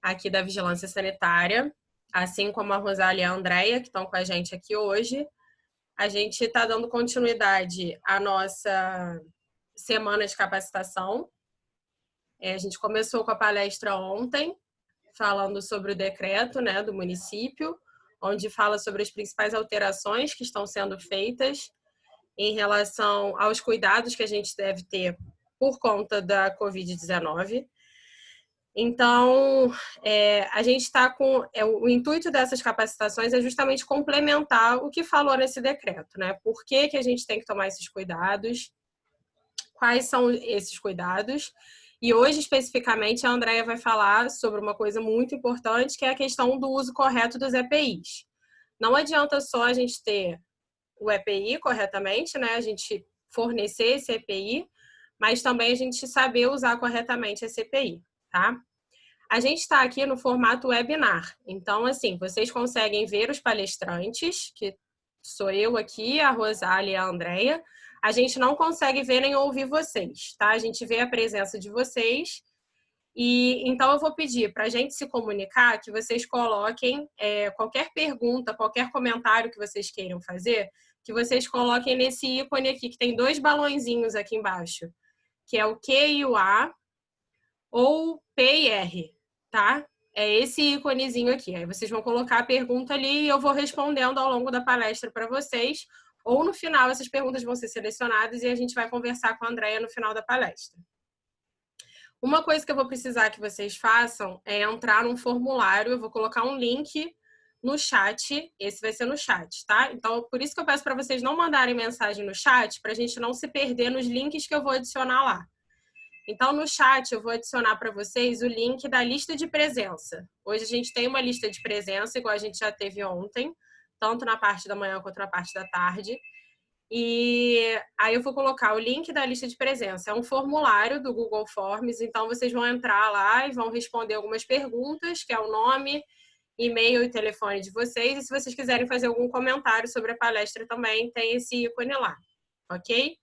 aqui da Vigilância Sanitária, assim como a Rosália e a Andréia, que estão com a gente aqui hoje. A gente está dando continuidade à nossa semana de capacitação. A gente começou com a palestra ontem, falando sobre o decreto, né, do município, onde fala sobre as principais alterações que estão sendo feitas em relação aos cuidados que a gente deve ter por conta da Covid-19. Então, a gente está com... o intuito dessas capacitações é justamente complementar o que falou nesse decreto, né? Por que a gente tem que tomar esses cuidados, quais são esses cuidados. E hoje, especificamente, a Andréia vai falar sobre uma coisa muito importante, que é a questão do uso correto dos EPIs. Não adianta só a gente ter o EPI corretamente, né? A gente fornecer esse EPI, mas também a gente saber usar corretamente esse EPI, tá? A gente está aqui no formato webinar. Então, assim, vocês conseguem ver os palestrantes, que sou eu aqui, a Rosália e a Andréia. A gente não consegue ver nem ouvir vocês, tá? A gente vê a presença de vocês. E então eu vou pedir para a gente se comunicar, que vocês coloquem qualquer pergunta, qualquer comentário que vocês queiram fazer, que vocês coloquem nesse ícone aqui, que tem 2 balãozinhos aqui embaixo, que é o Q e o A, ou P e R, tá? É esse íconezinho aqui. Aí vocês vão colocar a pergunta ali e eu vou respondendo ao longo da palestra para vocês. Ou no final, essas perguntas vão ser selecionadas e a gente vai conversar com a Andréia no final da palestra. Uma coisa que eu vou precisar que vocês façam é entrar num formulário. Eu vou colocar um link no chat. Esse vai ser no chat, tá? Então, por isso que eu peço para vocês não mandarem mensagem no chat, para a gente não se perder nos links que eu vou adicionar lá. Então, no chat, eu vou adicionar para vocês o link da lista de presença. Hoje a gente tem uma lista de presença, igual a gente já teve ontem, tanto na parte da manhã quanto na parte da tarde. E aí eu vou colocar o link da lista de presença. É um formulário do Google Forms, então vocês vão entrar lá e vão responder algumas perguntas, que é o nome, e-mail e telefone de vocês. E se vocês quiserem fazer algum comentário sobre a palestra também, tem esse ícone lá, ok?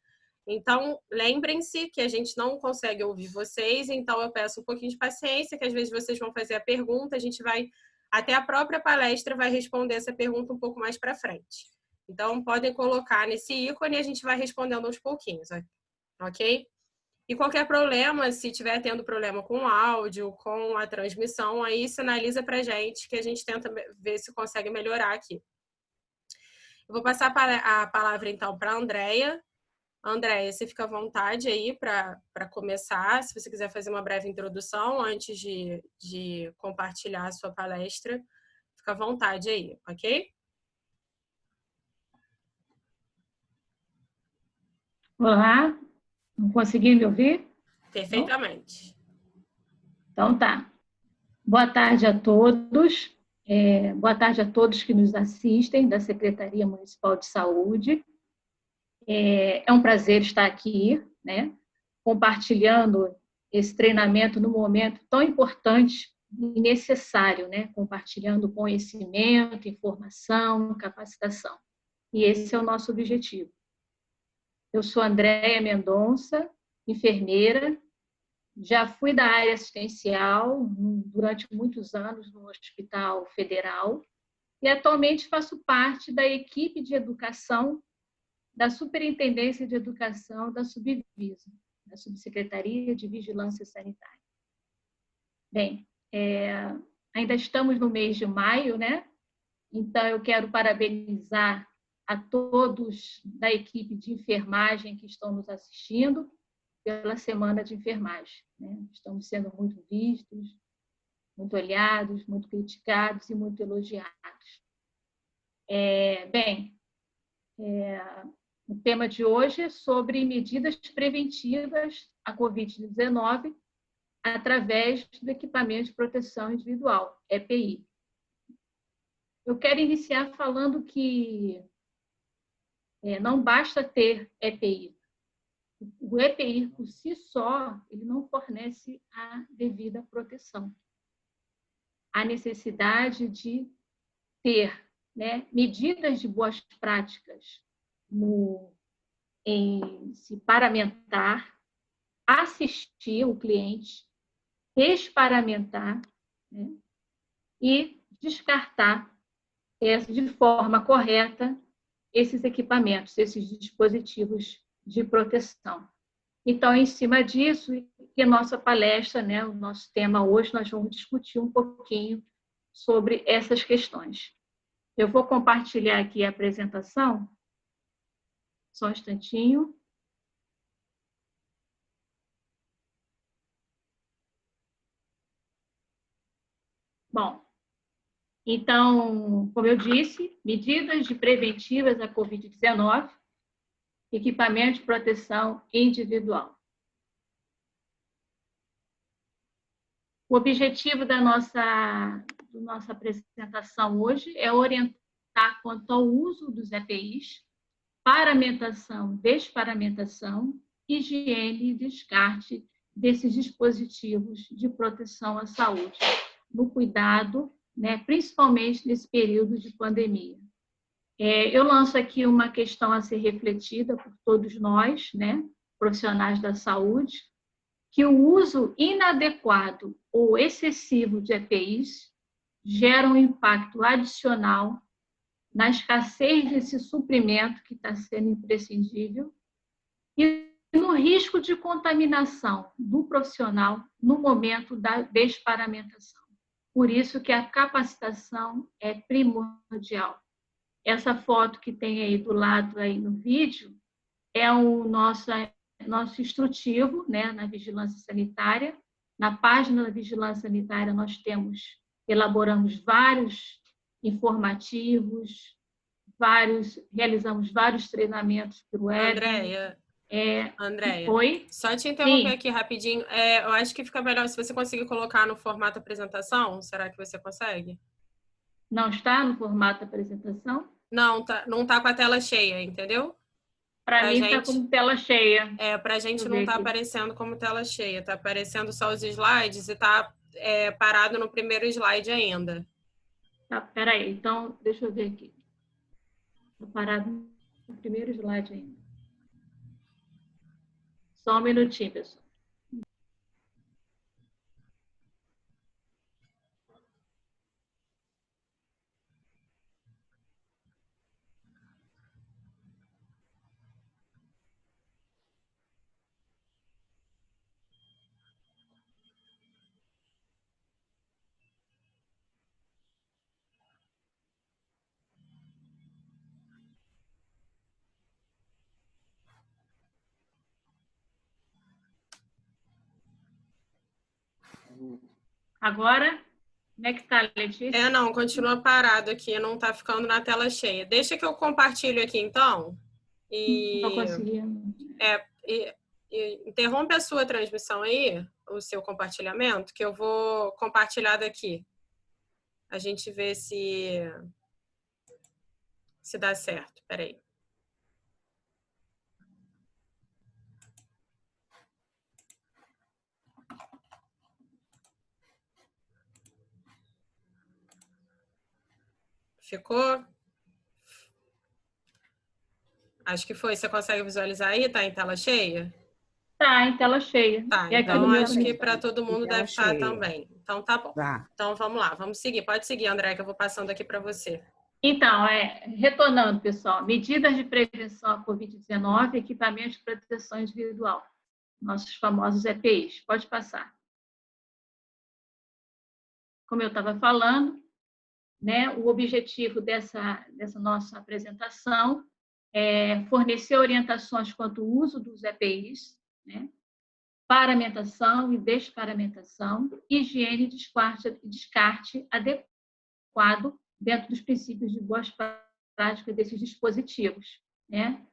Então, lembrem-se que a gente não consegue ouvir vocês, então eu peço um pouquinho de paciência, que às vezes vocês vão fazer a pergunta, a gente vai, até a própria palestra vai responder essa pergunta um pouco mais para frente. Então, podem colocar nesse ícone e a gente vai respondendo aos pouquinhos, ok? E qualquer problema, se estiver tendo problema com o áudio, com a transmissão, aí sinaliza para a gente que a gente tenta ver se consegue melhorar aqui. Eu vou passar a palavra, então, para a Andréia. Andréia, você fica à vontade aí para começar, se você quiser fazer uma breve introdução antes de compartilhar a sua palestra, fica à vontade aí, ok? Olá, não consegui me ouvir? Perfeitamente. Então tá. Boa tarde a todos. Boa tarde a todos que nos assistem da Secretaria Municipal de Saúde. É um prazer estar aqui, né, compartilhando esse treinamento num momento tão importante e necessário, né, compartilhando conhecimento, informação, capacitação. E esse é o nosso objetivo. Eu sou Andréia Mendonça, enfermeira. Já fui da área assistencial durante muitos anos no Hospital Federal e atualmente faço parte da equipe de educação da Superintendência de Educação da Subvisa, da Subsecretaria de Vigilância Sanitária. Bem, ainda estamos no mês de maio, né? Então eu quero parabenizar a todos da equipe de enfermagem que estão nos assistindo pela Semana de Enfermagem, né? Estamos sendo muito vistos, muito olhados, muito criticados e muito elogiados. O tema de hoje é sobre medidas preventivas à Covid-19 através do equipamento de proteção individual, EPI. Eu quero iniciar falando que não basta ter EPI. O EPI, por si só, ele não fornece a devida proteção. Há necessidade de ter, né, medidas de boas práticas em se paramentar, assistir o cliente, exparamentar né? E descartar de forma correta esses equipamentos, esses dispositivos de proteção. Então, em cima disso, que a nossa palestra, né, o nosso tema hoje, nós vamos discutir um pouquinho sobre essas questões. Eu vou compartilhar aqui a apresentação, só um instantinho. Bom, então, como eu disse, medidas de preventivas à Covid-19, equipamento de proteção individual. O objetivo da nossa apresentação hoje é orientar quanto ao uso dos EPIs, paramentação, desparamentação, higiene e descarte desses dispositivos de proteção à saúde, no cuidado, né, principalmente nesse período de pandemia. Eu lanço aqui uma questão a ser refletida por todos nós, né, profissionais da saúde, que o uso inadequado ou excessivo de EPIs gera um impacto adicional na escassez desse suprimento que está sendo imprescindível e no risco de contaminação do profissional no momento da desparamentação. Por isso que a capacitação é primordial. Essa foto que tem aí do lado aí no vídeo é o nosso instrutivo, né, na vigilância sanitária. Na página da vigilância sanitária nós elaboramos vários informativos, realizamos vários treinamentos por web. Andréia, Oi? Só te interromper Sim. aqui rapidinho. Eu acho que fica melhor se você conseguir colocar no formato apresentação. Será que você consegue? Não está no formato apresentação? Não tá com a tela cheia, entendeu? Para mim está como tela cheia. Pra gente não tá aparecendo como tela cheia. Tá aparecendo só os slides e tá parado no primeiro slide ainda. Tá, peraí. Então, deixa eu ver aqui. Tá parado no primeiro slide ainda. Só um minutinho, pessoal. Agora, como é que está, Letícia? Não, continua parado aqui, não está ficando na tela cheia. Deixa que eu compartilho aqui, então. Não estou conseguindo. Interrompe a sua transmissão aí, o seu compartilhamento, que eu vou compartilhar daqui. A gente vê se dá certo. Peraí. Ficou? Acho que foi. Você consegue visualizar aí? Tá em tela cheia? Tá, em tela cheia. Tá, então acho que para todo mundo deve estar também. Então tá bom. Então vamos lá, vamos seguir. Pode seguir, André, que eu vou passando aqui para você. Então, retornando, pessoal, medidas de prevenção à Covid-19, equipamentos de proteção individual, nossos famosos EPIs. Pode passar. Como eu estava falando, né, o objetivo dessa nossa apresentação é fornecer orientações quanto ao uso dos EPIs, né, paramentação e desparamentação, higiene e descarte adequado dentro dos princípios de boas práticas desses dispositivos, né?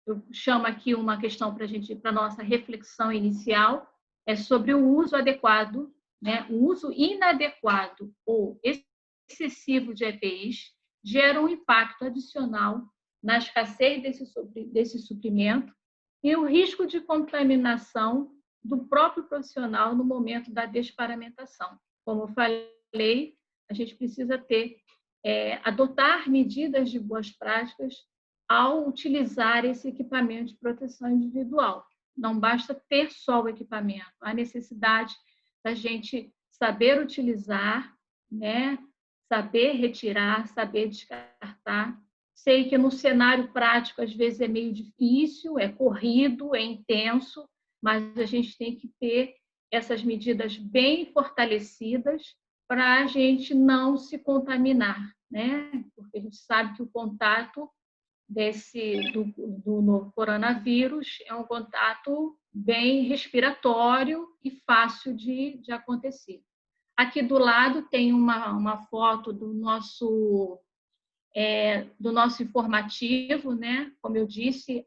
Eu chamo aqui uma questão para a nossa reflexão inicial, sobre o uso adequado, né? O uso inadequado ou excessivo de EPIs gera um impacto adicional na escassez desse suprimento e o risco de contaminação do próprio profissional no momento da desparamentação. Como eu falei, a gente precisa adotar medidas de boas práticas ao utilizar esse equipamento de proteção individual. Não basta ter só o equipamento, há necessidade da gente saber utilizar, né? Saber retirar, saber descartar. Sei que no cenário prático, às vezes, é meio difícil, é corrido, é intenso, mas a gente tem que ter essas medidas bem fortalecidas para a gente não se contaminar, né? Porque a gente sabe que o contato do novo coronavírus é um contato bem respiratório e fácil de acontecer. Aqui do lado tem uma foto do nosso informativo, né? Como eu disse,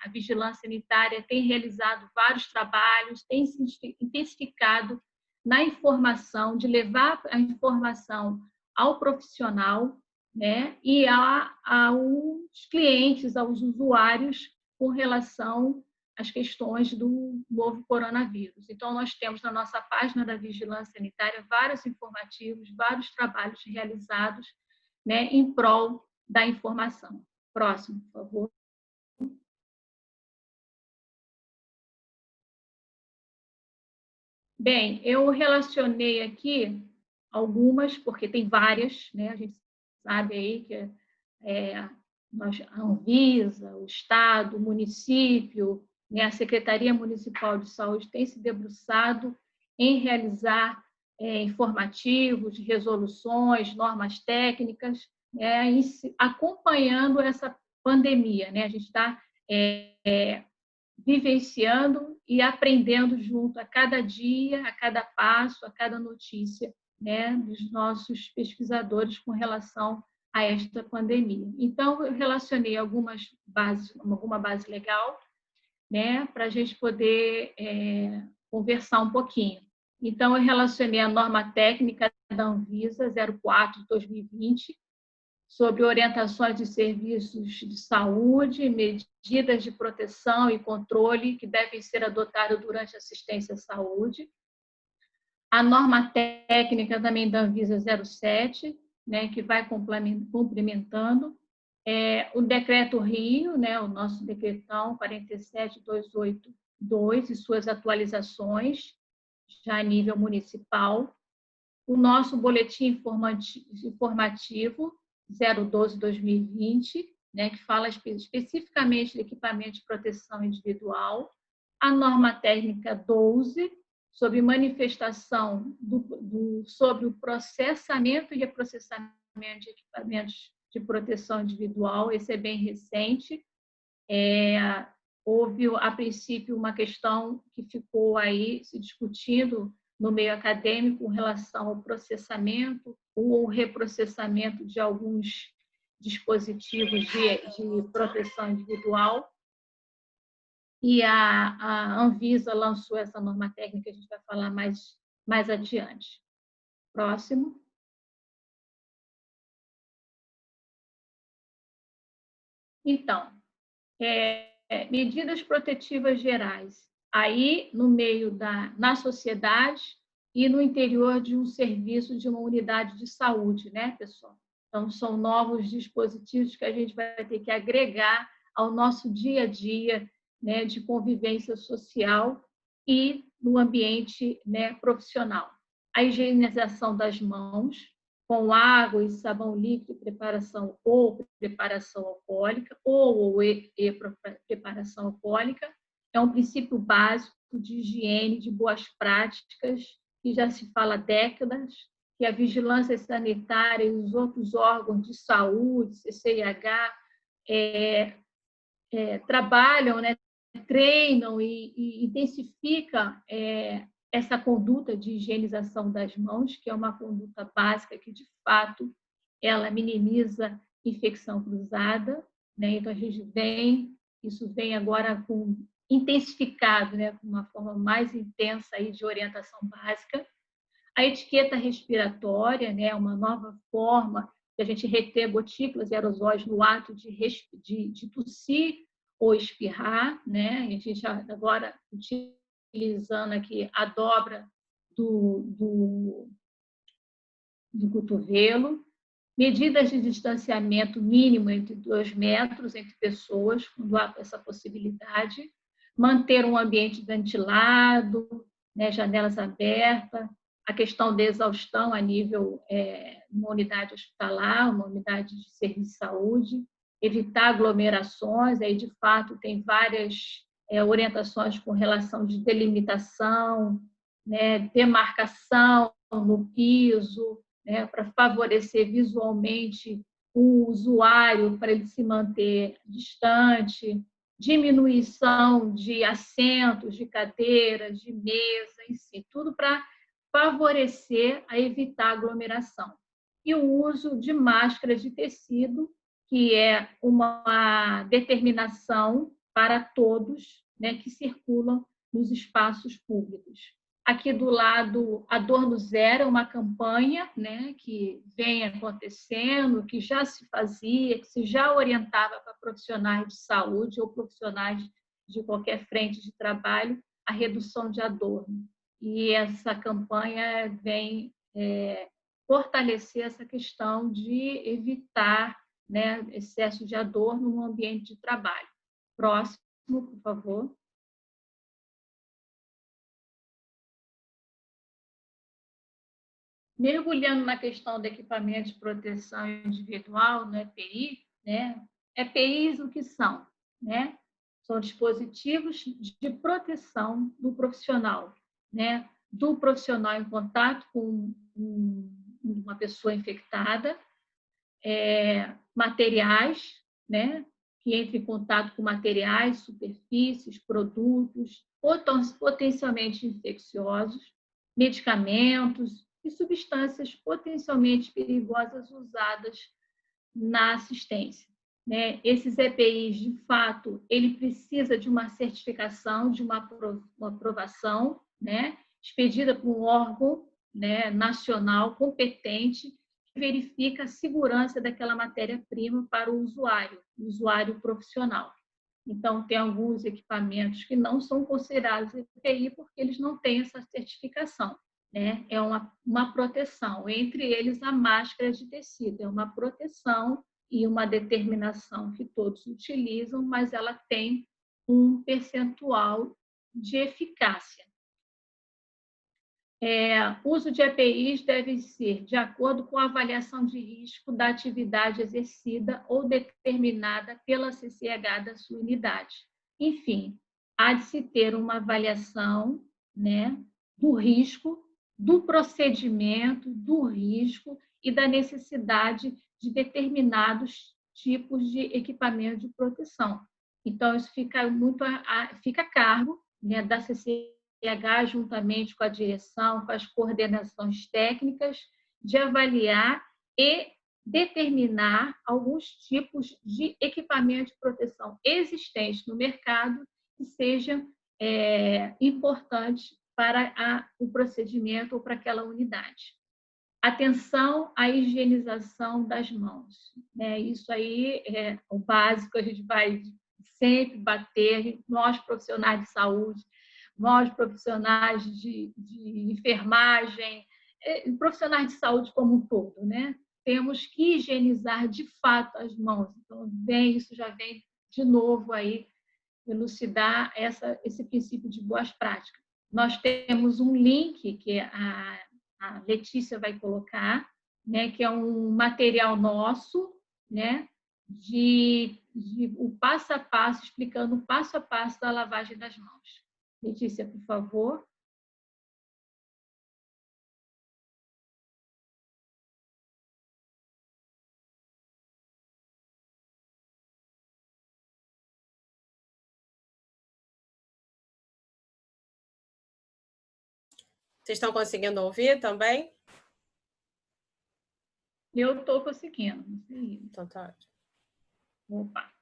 a vigilância sanitária tem realizado vários trabalhos, tem se intensificado na informação, de levar a informação ao profissional, né? E aos clientes, aos usuários, com relação às questões do novo coronavírus. Então, nós temos na nossa página da Vigilância Sanitária vários informativos, vários trabalhos realizados, né, em prol da informação. Próximo, por favor. Bem, eu relacionei aqui algumas, porque tem várias, né? A gente sabe aí que a Anvisa, o Estado, o município, né, a Secretaria Municipal de Saúde tem se debruçado em realizar informativos, resoluções, normas técnicas, acompanhando essa pandemia, né? A gente está vivenciando e aprendendo junto a cada dia, a cada passo, a cada notícia, né, dos nossos pesquisadores com relação a esta pandemia. Então, eu relacionei alguma base legal, né, para a gente poder conversar um pouquinho. Então, eu relacionei a norma técnica da Anvisa 04 de 2020, sobre orientações de serviços de saúde, medidas de proteção e controle que devem ser adotadas durante a assistência à saúde. A norma técnica também da Anvisa 07, né, que vai complementando. O decreto Rio, né, o nosso decretão 47282 e suas atualizações, já a nível municipal. O nosso boletim informativo 012-2020, né, que fala especificamente de equipamento de proteção individual. A norma técnica 12, sobre manifestação sobre o processamento e reprocessamento de equipamentos de proteção individual. Esse é bem recente. Houve, a princípio, uma questão que ficou aí se discutindo no meio acadêmico com relação ao processamento ou reprocessamento de alguns dispositivos de proteção individual. E a Anvisa lançou essa norma técnica, a gente vai falar mais adiante. Próximo. Então, medidas protetivas gerais. Aí, no meio na sociedade e no interior de um serviço, de uma unidade de saúde, né, pessoal? Então, são novos dispositivos que a gente vai ter que agregar ao nosso dia a dia, né, de convivência social e no ambiente, né, profissional. A higienização das mãos, com água e sabão líquido, preparação alcoólica ou preparação alcoólica, é um princípio básico de higiene, de boas práticas, que já se fala há décadas, que a vigilância sanitária e os outros órgãos de saúde, CCIH, trabalham, né, treinam e intensificam essa conduta de higienização das mãos, que é uma conduta básica que, de fato, ela minimiza infecção cruzada, né? Então, isso vem agora intensificado, né, com uma forma mais intensa aí de orientação básica. A etiqueta respiratória, né, uma nova forma de a gente reter gotículas e aerosóis no ato de tossir ou espirrar, né? A gente agora utilizando aqui a dobra do cotovelo, medidas de distanciamento mínimo entre 2 metros entre pessoas, quando há essa possibilidade, manter um ambiente ventilado, né, janelas abertas, a questão da exaustão a nível uma unidade hospitalar, uma unidade de serviço de saúde, evitar aglomerações, aí de fato tem várias orientações com relação de delimitação, né, demarcação no piso, né, para favorecer visualmente o usuário, para ele se manter distante, diminuição de assentos, de cadeiras, de mesa em si, tudo para favorecer a evitar aglomeração. E o uso de máscara de tecido, que é uma determinação para todos, né, que circulam nos espaços públicos. Aqui do lado, a Dor Zero é uma campanha, né, que vem acontecendo, que já se fazia, que se já orientava para profissionais de saúde ou profissionais de qualquer frente de trabalho a redução de adorno. E essa campanha vem fortalecer essa questão de evitar, né, excesso de adorno no ambiente de trabalho. Próximo, por favor. Mergulhando na questão do equipamento de proteção individual, no EPI, né? EPIs o que são? Né? São dispositivos de proteção do profissional, né? Do profissional em contato com uma pessoa infectada, materiais, né? Que entra em contato com materiais, superfícies, produtos, potencialmente infecciosos, medicamentos e substâncias potencialmente perigosas usadas na assistência. Né? Esses EPIs, de fato, ele precisa de uma certificação, de uma aprovação, né? Expedida por um órgão, né, nacional competente que verifica a segurança daquela matéria-prima para o usuário profissional. Então, tem alguns equipamentos que não são considerados EPI porque eles não têm essa certificação. Né? É uma proteção, entre eles a máscara de tecido, é uma proteção e uma determinação que todos utilizam, mas ela tem um percentual de eficácia. O uso de EPIs deve ser de acordo com a avaliação de risco da atividade exercida ou determinada pela CCH da sua unidade. Enfim, há de se ter uma avaliação, né, do risco, do procedimento, do risco e da necessidade de determinados tipos de equipamento de proteção. Então, isso fica fica a cargo, né, da CCH, juntamente com a direção, com as coordenações técnicas, de avaliar e determinar alguns tipos de equipamento de proteção existentes no mercado que sejam importantes para o procedimento ou para aquela unidade. Atenção à higienização das mãos. Né? Isso aí é o básico, a gente vai sempre bater, nós profissionais de saúde, nós profissionais de enfermagem, profissionais de saúde como um todo, né? Temos que higienizar de fato as mãos. Então, isso já vem de novo aí elucidar esse princípio de boas práticas. Nós temos um link que a Letícia vai colocar, né, que é um material nosso, né, de o passo a passo, explicando o passo a passo da lavagem das mãos. Letícia, por favor. Vocês estão conseguindo ouvir também? Eu estou conseguindo. Então tá ótimo. Opa.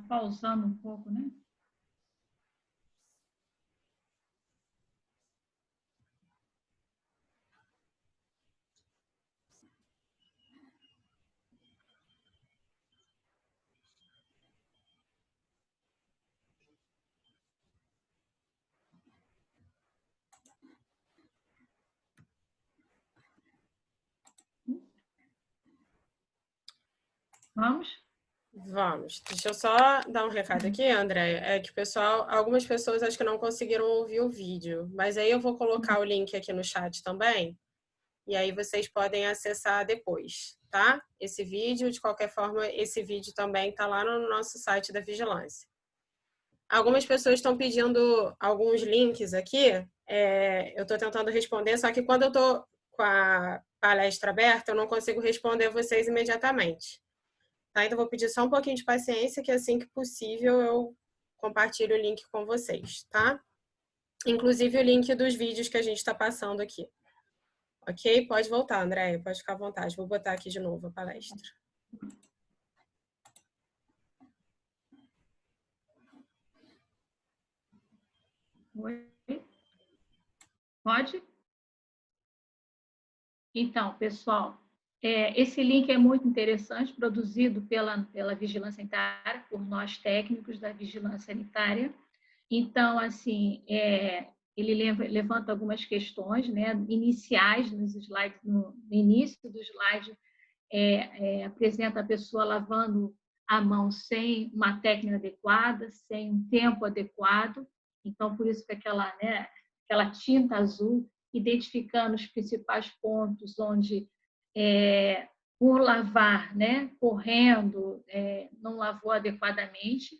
pausando um pouco, né? Vamos? Vamos. Deixa eu só dar um recado aqui, André. É que algumas pessoas acho que não conseguiram ouvir o vídeo, mas aí eu vou colocar o link aqui no chat também, e aí vocês podem acessar depois, tá? Esse vídeo, de qualquer forma, esse vídeo também está lá no nosso site da Vigilância. Algumas pessoas estão pedindo alguns links aqui, eu estou tentando responder, só que quando eu estou com a palestra aberta, eu não consigo responder vocês imediatamente. Tá? Então, vou pedir só um pouquinho de paciência, que assim que possível eu compartilho o link com vocês, tá? Inclusive o link dos vídeos que a gente está passando aqui. Ok? Pode voltar, Andréia, pode ficar à vontade. Vou botar aqui de novo a palestra. Oi? Pode? Então, pessoal, esse link é muito interessante, produzido pela Vigilância Sanitária, por nós técnicos da Vigilância Sanitária. Então, assim, ele levanta algumas questões, né, iniciais nos slides, no início do slide, apresenta a pessoa lavando a mão sem uma técnica adequada, sem um tempo adequado. Então, por isso que aquela tinta azul, identificando os principais pontos onde, por lavar, né, correndo, não lavou adequadamente.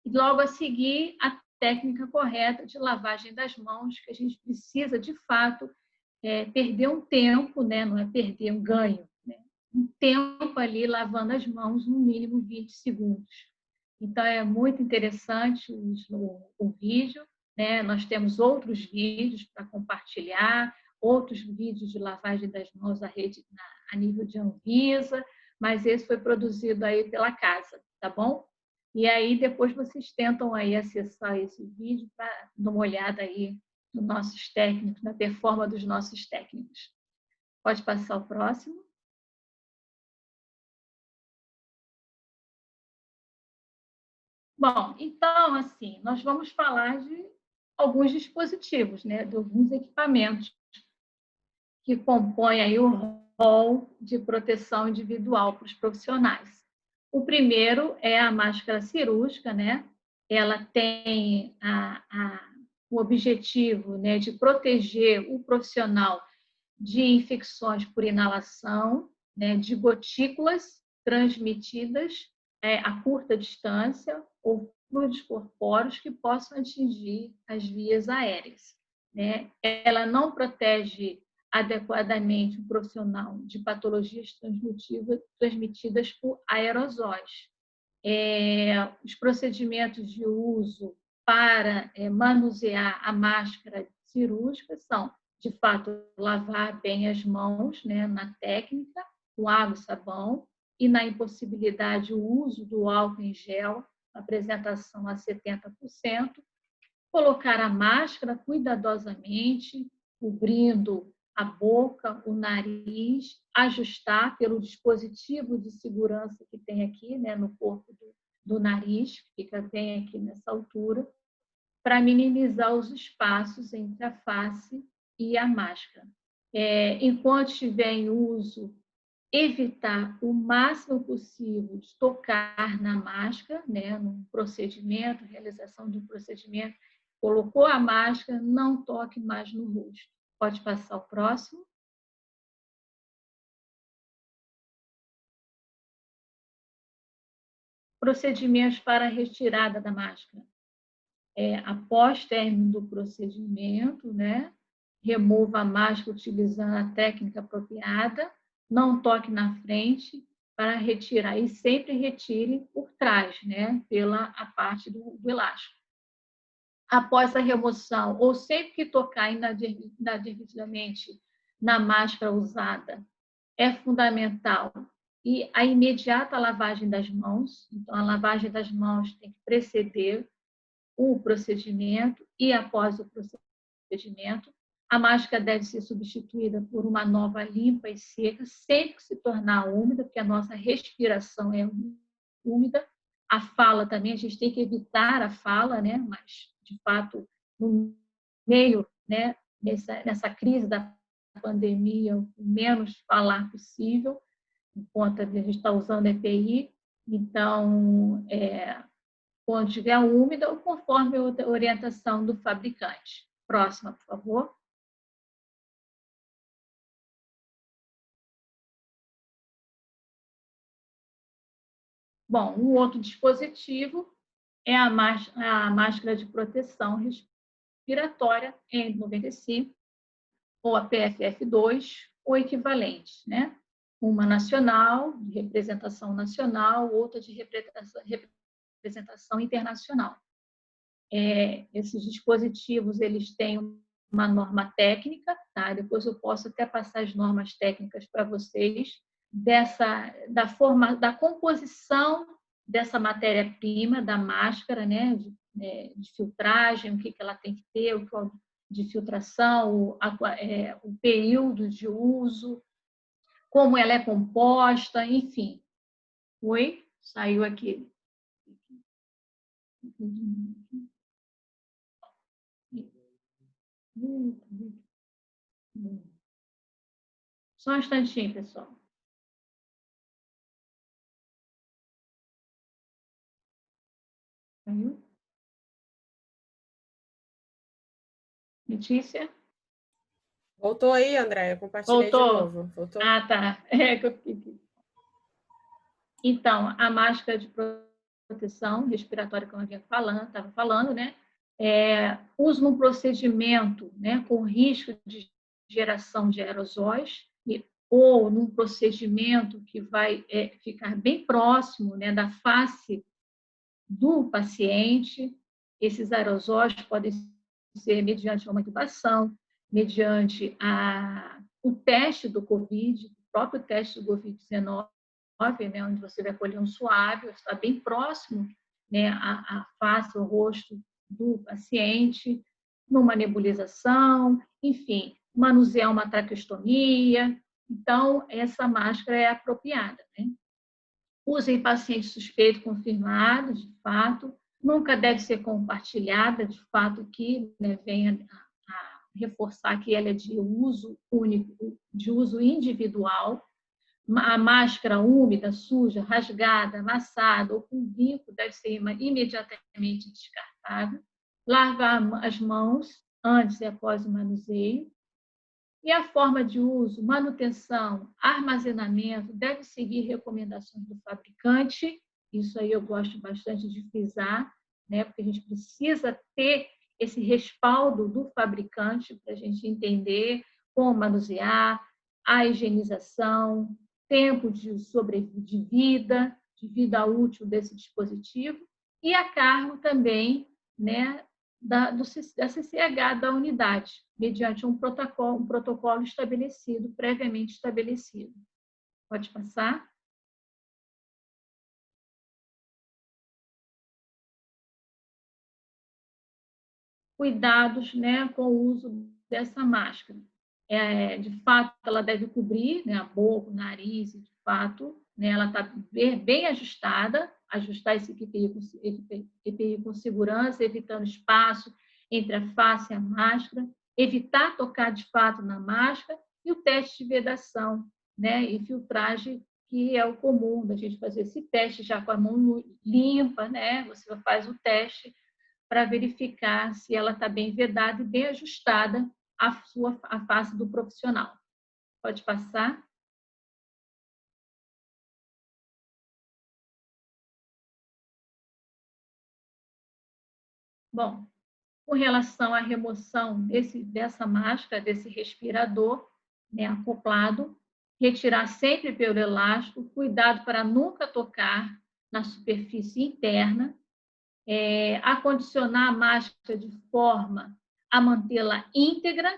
E logo a seguir, a técnica correta de lavagem das mãos, que a gente precisa, de fato, perder um tempo, né, não é perder um ganho, né, um tempo ali lavando as mãos, no mínimo 20 segundos. Então, é muito interessante o vídeo, né? Nós temos outros vídeos para compartilhar, outros vídeos de lavagem das mãos a nível de Anvisa, mas esse foi produzido aí pela casa, tá bom? E aí, depois vocês tentam aí acessar esse vídeo para dar uma olhada aí nos nossos técnicos, na performance dos nossos técnicos. Pode passar o próximo. Bom, então, assim, nós vamos falar de alguns dispositivos, né, de alguns equipamentos que compõem aí o rol de proteção individual para os profissionais. O primeiro é a máscara cirúrgica, né? Ela tem o objetivo, né, de proteger o profissional de infecções por inalação, né, de gotículas transmitidas a curta distância ou fluidos corpóreos que possam atingir as vias aéreas, né? Ela não protege adequadamente o profissional de patologias transmitidas por aerosóis. Os procedimentos de uso para manusear a máscara cirúrgica são, de fato, lavar bem as mãos, né, na técnica, com água e sabão, e na impossibilidade o uso do álcool em gel, apresentação a 70%, colocar a máscara cuidadosamente, cobrindo a boca, o nariz, ajustar pelo dispositivo de segurança que tem aqui, né, no corpo do nariz, que fica bem aqui nessa altura, para minimizar os espaços entre a face e a máscara. Enquanto estiver em uso, evitar o máximo possível de tocar na máscara, né, num procedimento, realização de um procedimento, colocou a máscara, não toque mais no rosto. Pode passar o próximo. Procedimentos para a retirada da máscara. Após término do procedimento, né, remova a máscara utilizando a técnica apropriada, não toque na frente para retirar, e sempre retire por trás, né, pela a parte do elástico. Após a remoção, ou sempre que tocar inadvertidamente na máscara usada, é fundamental e a imediata lavagem das mãos. Então, a lavagem das mãos tem que preceder o procedimento e após o procedimento. A máscara deve ser substituída por uma nova limpa e seca, sempre que se tornar úmida, porque a nossa respiração é úmida. A fala também, a gente tem que evitar a fala, né? Mas, de fato, no meio, né, nessa crise da pandemia, o menos falar possível, por conta de a gente estar usando EPI. Então, quando estiver úmida, ou conforme a orientação do fabricante. Próxima, por favor. Bom, um outro dispositivo é a máscara de proteção respiratória N95, ou a PFF2, ou equivalente, né? Uma nacional, de representação nacional, outra de representação internacional. Esses dispositivos, eles têm uma norma técnica, tá? Depois eu posso até passar as normas técnicas para vocês, da composição dessa matéria-prima, da máscara, né? De filtragem, o que ela tem que ter, de filtração, o período de uso, como ela é composta, enfim. Oi? Saiu aqui. Só um instantinho, pessoal. Saiu? Letícia? Voltou aí, Andréia? Compartilhei de novo. Voltou? Ah, tá. Então, a máscara de proteção respiratória, como eu estava falando, né? Uso num procedimento, né, com risco de geração de aerosóis, ou num procedimento que vai ficar bem próximo, né, da face do paciente. Esses aerosóis podem ser mediante uma intubação, mediante o teste do COVID, o próprio teste do COVID-19, né, onde você vai colher um suave, está bem próximo, né, à face, ao rosto do paciente, numa nebulização, enfim, manusear uma traqueostomia. Então, essa máscara é apropriada, né? Use em paciente suspeito confirmado, de fato. Nunca deve ser compartilhada, de fato, que, né, venha a reforçar que ela é de uso único, de uso individual. A máscara úmida, suja, rasgada, amassada ou com vinco deve ser imediatamente descartada. Lavar as mãos antes e após o manuseio. E a forma de uso, manutenção, armazenamento, deve seguir recomendações do fabricante. Isso aí eu gosto bastante de frisar, né? Porque a gente precisa ter esse respaldo do fabricante para a gente entender como manusear, a higienização, tempo de vida útil desse dispositivo, e a cargo também, né, da CCH da unidade, mediante um protocolo estabelecido, previamente estabelecido. Pode passar? Cuidados, né, com o uso dessa máscara. De fato, ela deve cobrir, né, a boca, o nariz, de fato, né, ela está bem ajustada, ajustar esse EPI com segurança, evitando espaço entre a face e a máscara, evitar tocar de fato na máscara, e o teste de vedação, né, e filtragem, que é o comum da gente fazer esse teste já com a mão limpa, né, você faz o teste para verificar se ela está bem vedada e bem ajustada à face do profissional. Pode passar. Bom, com relação à remoção dessa máscara, desse respirador, né, acoplado, retirar sempre pelo elástico, cuidado para nunca tocar na superfície interna, acondicionar a máscara de forma a mantê-la íntegra,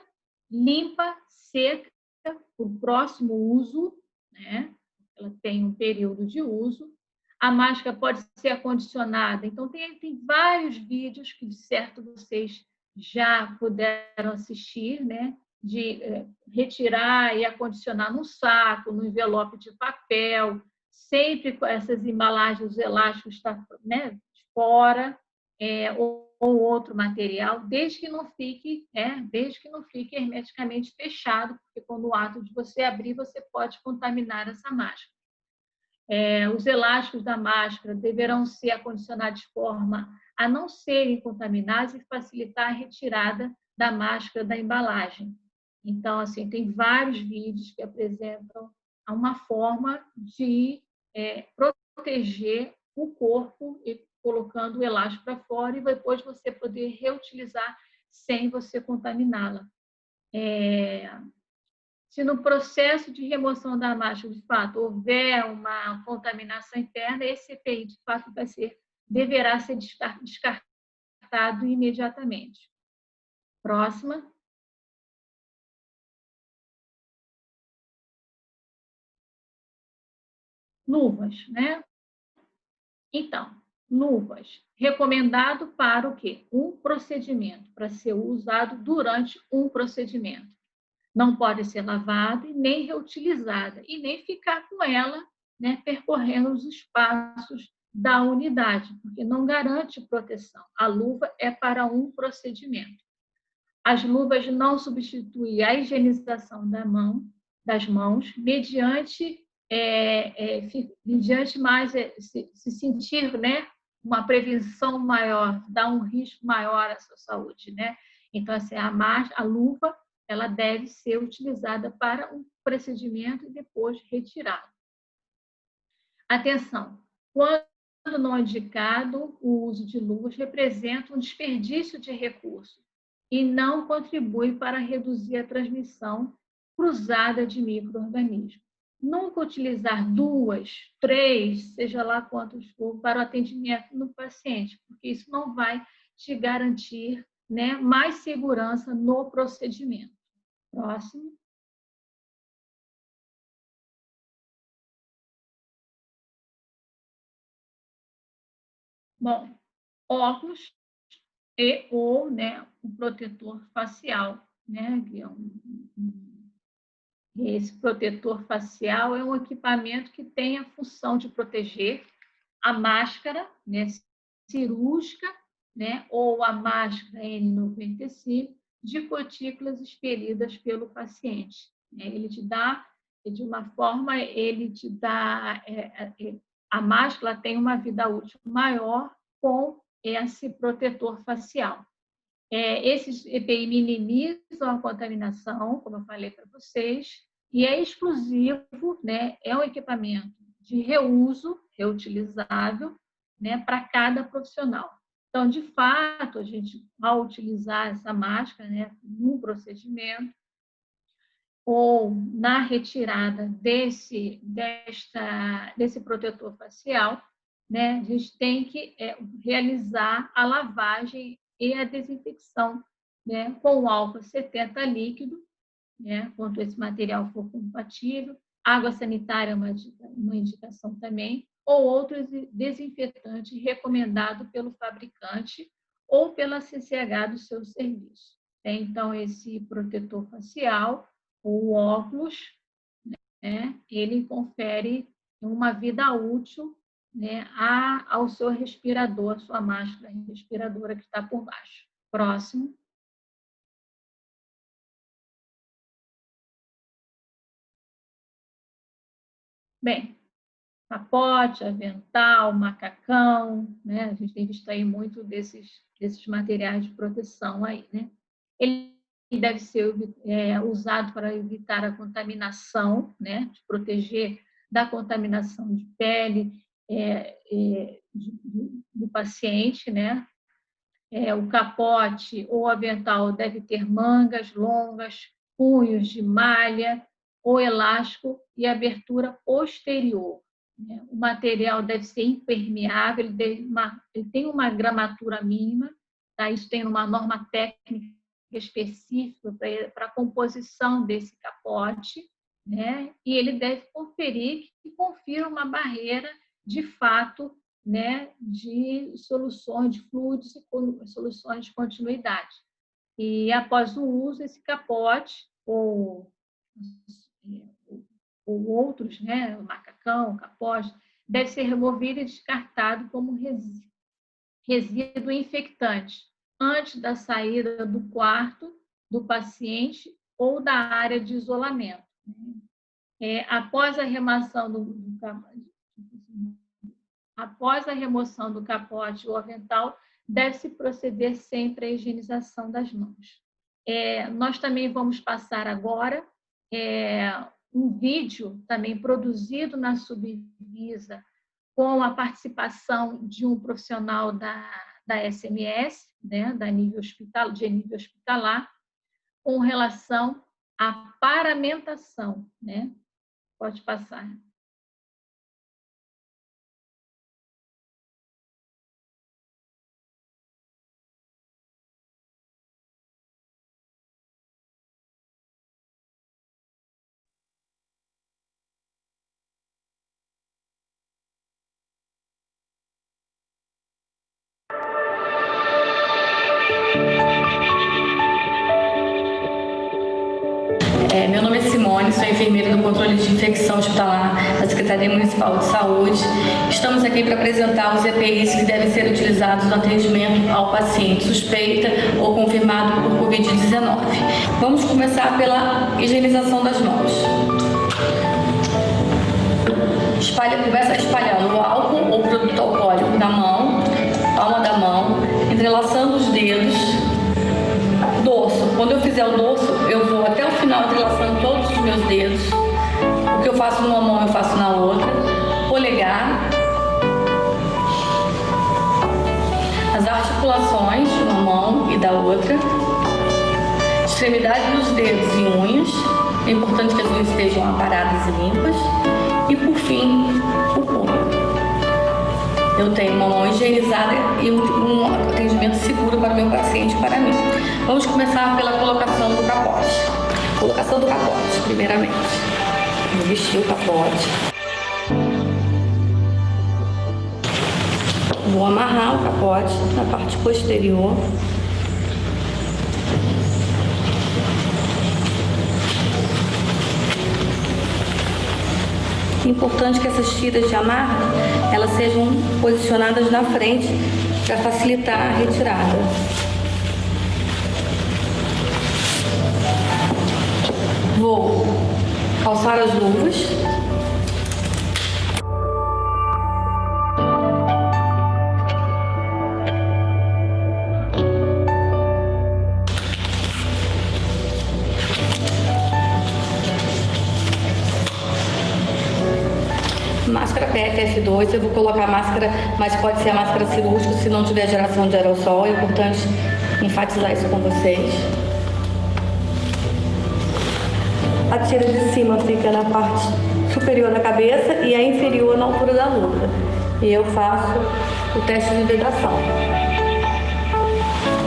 limpa, seca, para o próximo uso, né? ela tem um período de uso. A máscara pode ser acondicionada. Então, tem vários vídeos que, de certo, vocês já puderam assistir, né? De retirar e acondicionar num saco, num envelope de papel, sempre com essas embalagens, os elásticos né, fora, ou outro material, desde que não fique hermeticamente fechado, porque quando o ato de você abrir, você pode contaminar essa máscara. Os elásticos da máscara deverão ser acondicionados de forma a não serem contaminados e facilitar a retirada da máscara da embalagem. Então, assim, tem vários vídeos que apresentam uma forma de proteger o corpo e colocando o elástico para fora e depois você poder reutilizar sem você contaminá-la. Se no processo de remoção da máscara, de fato, houver uma contaminação interna, esse EPI, de fato, deverá ser descartado imediatamente. Próxima. Luvas, né? Então, luvas, recomendado para o quê? Um procedimento, para ser usado durante um procedimento. Não pode ser lavada e nem reutilizada, e nem ficar com ela, né, percorrendo os espaços da unidade, porque não garante proteção. A luva é para um procedimento. As luvas não substituem a higienização das mãos, mediante mais se sentir, né, uma prevenção maior, dar um risco maior à sua saúde, né? Então, assim, a luva ela deve ser utilizada para um procedimento e depois retirada. Atenção, quando não indicado, o uso de luvas representa um desperdício de recursos e não contribui para reduzir a transmissão cruzada de micro-organismos. Nunca utilizar 2, 3, seja lá quantos for, para o atendimento no paciente, porque isso não vai te garantir, né, mais segurança no procedimento. Próximo. Bom, óculos ou, né, um protetor facial, né? Esse protetor facial é um equipamento que tem a função de proteger a máscara, né, cirúrgica, né, ou a máscara N95 de gotículas expelidas pelo paciente. Ele te dá, de uma forma, a máscara tem uma vida útil maior com esse protetor facial. Esses EPI minimizam a contaminação, como eu falei para vocês, e é exclusivo, né, é um equipamento de reuso, reutilizável, né, para cada profissional. Então, de fato, a gente, ao utilizar essa máscara, né, no procedimento ou na retirada desse protetor facial, né, a gente tem que realizar a lavagem e a desinfecção, né, com álcool 70 líquido, né, quando esse material for compatível, água sanitária é uma indicação também, ou outro desinfetante recomendado pelo fabricante ou pela CCH do seu serviço. Então, esse protetor facial, o óculos, né, ele confere uma vida útil, né, ao seu respirador, a sua máscara respiradora que está por baixo. Próximo. Bem, capote, avental, macacão, né? A gente tem visto aí muito desses materiais de proteção aí, né? Ele deve ser usado para evitar a contaminação, né? De proteger da contaminação de pele do paciente, né? O capote ou avental deve ter mangas longas, punhos de malha ou elástico e abertura posterior. O material deve ser impermeável, ele tem uma gramatura mínima, tá? Isso tem uma norma técnica específica para a composição desse capote, né? E ele deve conferir que confira uma barreira de fato, né, de soluções de fluidos e soluções de continuidade. E após o uso, esse capote ou outros, né, o macacão, o capote, deve ser removido e descartado como resíduo infectante antes da saída do quarto do paciente ou da área de isolamento. Após a remoção do capote ou avental, deve-se proceder sempre à higienização das mãos. Nós também vamos passar agora um vídeo também produzido na Subvisa com a participação de um profissional da SMS, né, de nível hospitalar, com relação à paramentação, né? Pode passar. Meu nome é Simone, sou enfermeira do controle de infecção hospitalar da Secretaria Municipal de Saúde. Estamos aqui para apresentar os EPIs que devem ser utilizados no atendimento ao paciente suspeita ou confirmado por Covid-19. Vamos começar pela higienização das mãos. Começa espalhando o álcool ou produto alcoólico na mão, palma da mão, entrelaçando os dedos. Dorso. Quando eu fizer o dorso, eu vou até o final entrelaçando todos os meus dedos. O que eu faço numa mão, eu faço na outra. Polegar. As articulações de uma mão e da outra. Extremidade dos dedos e unhas. É importante que as unhas estejam aparadas e limpas. E, por fim, o punho. Eu tenho uma mão higienizada e um atendimento seguro para o meu paciente e para mim. Vamos começar pela colocação do capote. Colocação do capote, primeiramente. Vou vestir o capote. Vou amarrar o capote na parte posterior. É importante que essas tiras de amarra elas sejam posicionadas na frente para facilitar a retirada. Vou calçar as luvas. Máscara PFF2, eu vou colocar a máscara, mas pode ser a máscara cirúrgica se não tiver geração de aerossol. É importante enfatizar isso com vocês. A tira de cima fica na parte superior da cabeça e a inferior na altura da luva. E eu faço o teste de vedação.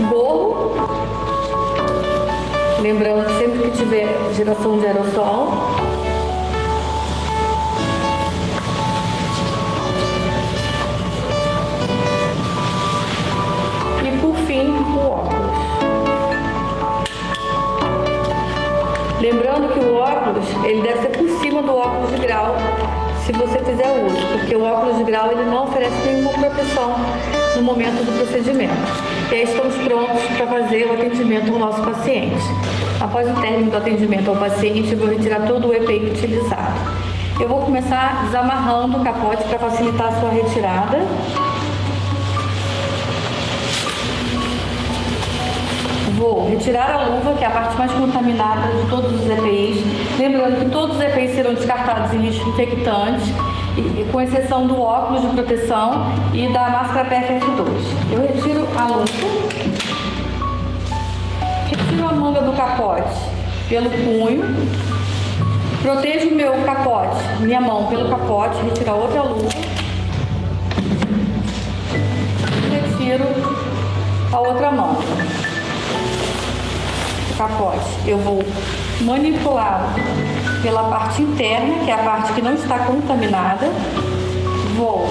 Gorro. Lembrando que sempre que tiver geração de aerossol, o óculos. Lembrando que o óculos, ele deve ser por cima do óculos de grau, se você fizer uso, porque o óculos de grau ele não oferece nenhuma proteção no momento do procedimento. E aí estamos prontos para fazer o atendimento ao nosso paciente. Após o término do atendimento ao paciente, eu vou retirar todo o EPI utilizado. Eu vou começar desamarrando o capote para facilitar a sua retirada. Vou retirar a luva, que é a parte mais contaminada de todos os EPIs. Lembrando que todos os EPIs serão descartados em lixo infectante, com exceção do óculos de proteção e da máscara PFF2. Eu retiro a luva, retiro a manga do capote pelo punho, protejo o meu capote, minha mão pelo capote, retiro a outra luva, retiro a outra mão. capote, eu vou manipulá-lo pela parte interna, que é a parte que não está contaminada, vou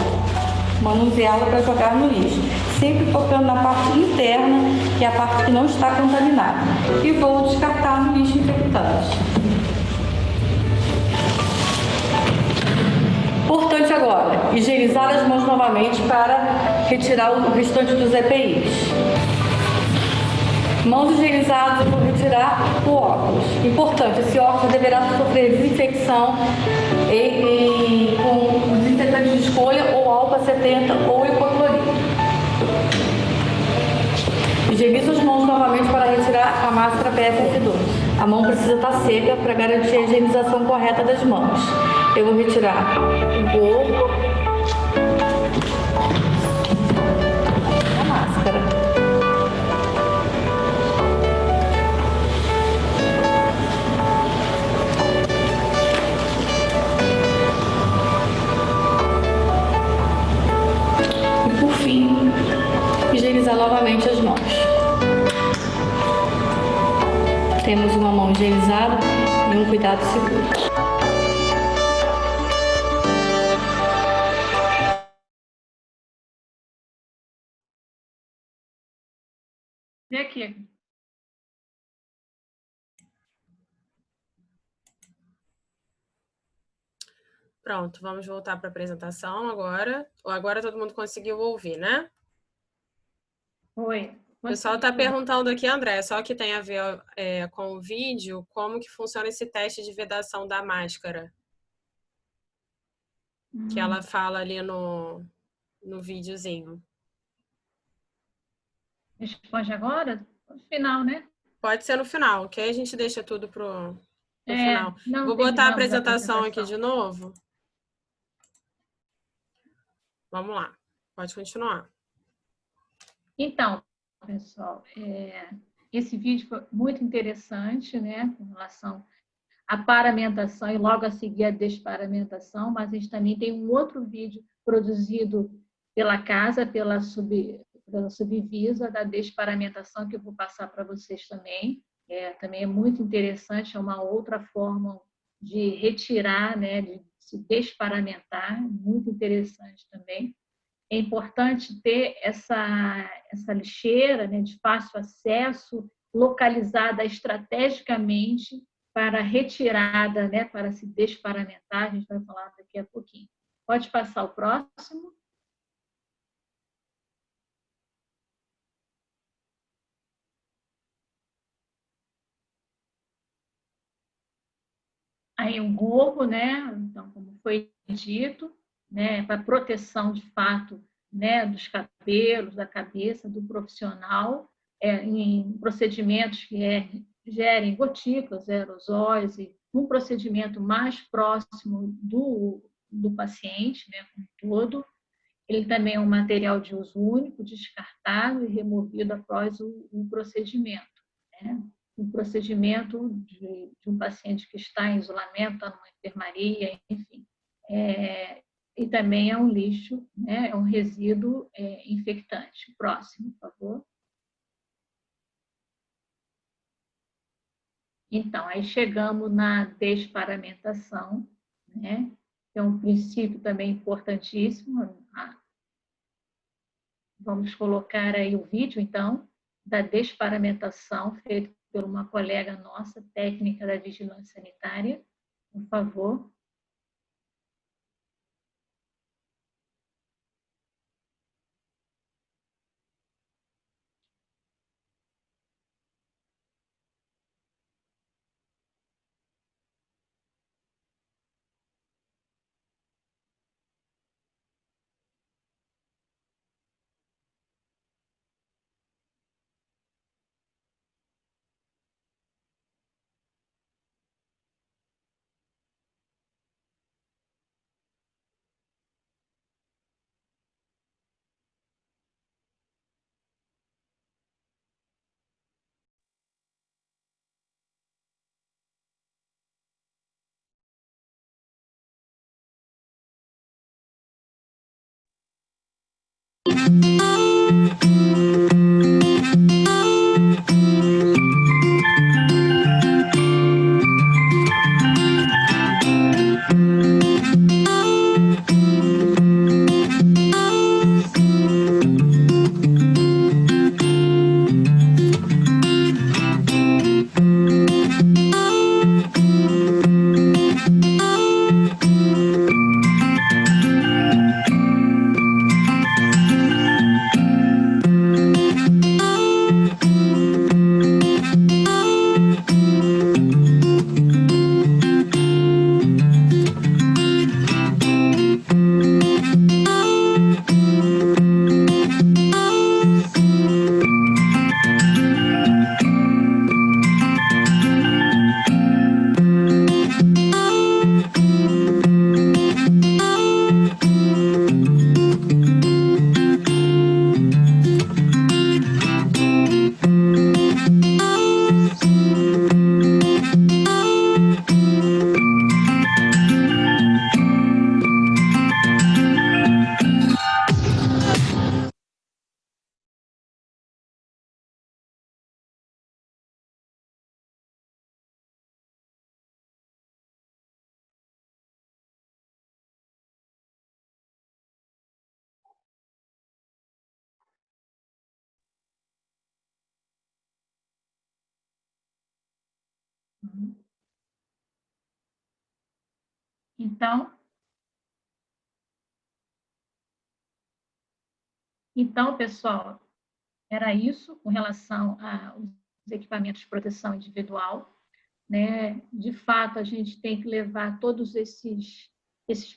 manuseá-lo para jogar no lixo, sempre focando na parte interna, que é a parte que não está contaminada, e vou descartar no lixo infectante. Importante agora, higienizar as mãos novamente para retirar o restante dos EPIs. Mãos higienizadas, eu vou retirar o óculos. Importante, esse óculos deverá sofrer desinfecção com desinfetante de escolha, ou álcool 70 ou hipoclorito. Higienize as mãos novamente para retirar a máscara PFF2. A mão precisa estar seca para garantir a higienização correta das mãos. Eu vou retirar o gorro, a máscara. E por fim, higienizar novamente as mãos. Temos uma mão higienizada e um cuidado seguro. Vem aqui. Pronto, vamos voltar para a apresentação agora. Agora todo mundo conseguiu ouvir, né? Oi. O pessoal está perguntando aqui, André, só que tem a ver com o vídeo, como que funciona esse teste de vedação da máscara. Que ela fala ali no videozinho. Responde agora? No final, né? Pode ser no final, que aí a gente deixa tudo pro final. Vou botar a apresentação aqui de novo. Vamos lá, pode continuar. Então, pessoal, esse vídeo foi muito interessante, né, com relação à paramentação e logo a seguir a desparamentação, mas a gente também tem um outro vídeo produzido pela casa, pela Subvisa, da desparamentação, que eu vou passar para vocês também. Também é muito interessante, é uma outra forma de retirar, né, de se desparamentar, muito interessante também. É importante ter essa lixeira, né, de fácil acesso, localizada estrategicamente para retirada, né, para se desparamentar. A gente vai falar daqui a pouquinho. Pode passar o próximo. Aí um gorro, né, então, como foi dito, né, para proteção de fato, né, dos cabelos, da cabeça do profissional, em procedimentos que gerem gotículas, aerosóis, e um procedimento mais próximo do paciente, né, como todo. Ele também é um material de uso único, descartável e removido após o procedimento, né? Um procedimento de um paciente que está em isolamento, está numa enfermaria, enfim. E também é um lixo, né? É um resíduo infectante. Próximo, por favor. Então, aí chegamos na desparamentação, né? É um princípio também importantíssimo. Vamos colocar aí o vídeo, então, da desparamentação, feito por uma colega nossa, técnica da vigilância sanitária. Por favor. Então, pessoal, era isso com relação aos equipamentos de proteção individual, né? De fato, a gente tem que levar todos esses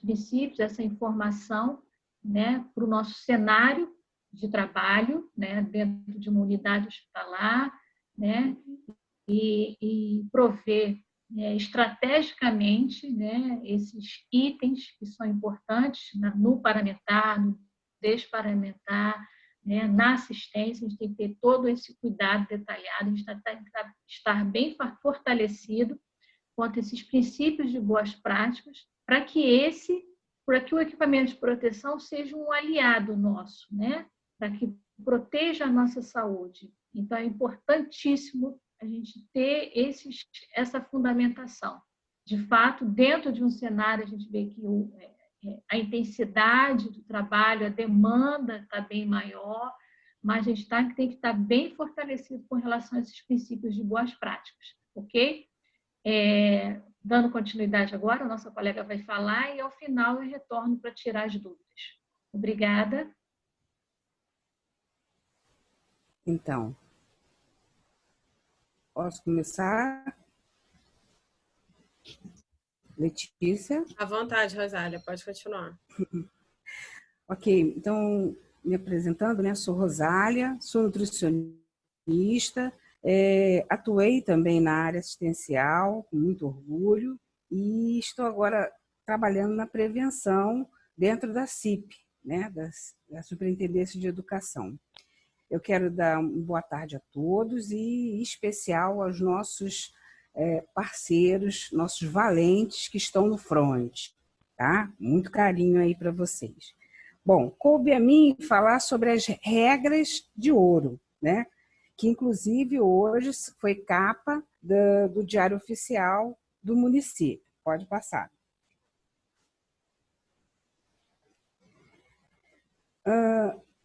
princípios, essa informação, né, para o nosso cenário de trabalho, né, dentro de uma unidade hospitalar, né, e prover, né, estrategicamente, né, esses itens que são importantes no paramentar, no desparamentar, né, na assistência. A gente tem que ter todo esse cuidado detalhado, a gente tem que estar bem fortalecido quanto a esses princípios de boas práticas, para que o equipamento de proteção seja um aliado nosso, né? Para que proteja a nossa saúde. Então, é importantíssimo a gente ter essa fundamentação. De fato, dentro de um cenário, a gente vê que a intensidade do trabalho, a demanda está bem maior, mas a gente tem que estar bem fortalecido com relação a esses princípios de boas práticas, ok? Dando continuidade agora, a nossa colega vai falar e, ao final, eu retorno para tirar as dúvidas. Obrigada. Então, posso começar? Letícia? À vontade, Rosália, pode continuar. Ok, então, me apresentando, né? Sou Rosália, sou nutricionista, atuei também na área assistencial, com muito orgulho, e estou agora trabalhando na prevenção dentro da CIP, né? Da Superintendência de Educação. Eu quero dar uma boa tarde a todos e, em especial, aos nossos parceiros, nossos valentes que estão no front, tá? Muito carinho aí para vocês. Bom, coube a mim falar sobre as regras de ouro, né? Que inclusive hoje foi capa do Diário Oficial do município. Pode passar.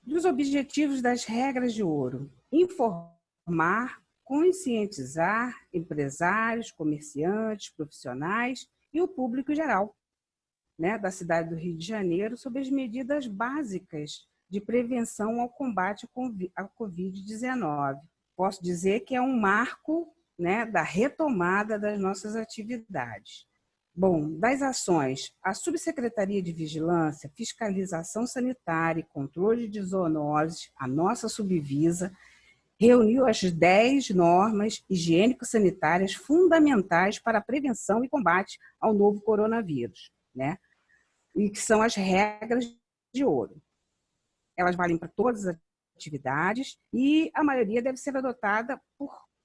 Dos objetivos das regras de ouro: informar, conscientizar empresários, comerciantes, profissionais e o público geral, né, da cidade do Rio de Janeiro sobre as medidas básicas de prevenção ao combate à Covid-19. Posso dizer que é um marco, né, da retomada das nossas atividades. Bom, das ações, a Subsecretaria de Vigilância, Fiscalização Sanitária e Controle de Zoonoses, a nossa Subvisa, reuniu as 10 normas higiênico-sanitárias fundamentais para a prevenção e combate ao novo coronavírus, né? E que são as regras de ouro. Elas valem para todas as atividades e a maioria deve ser adotada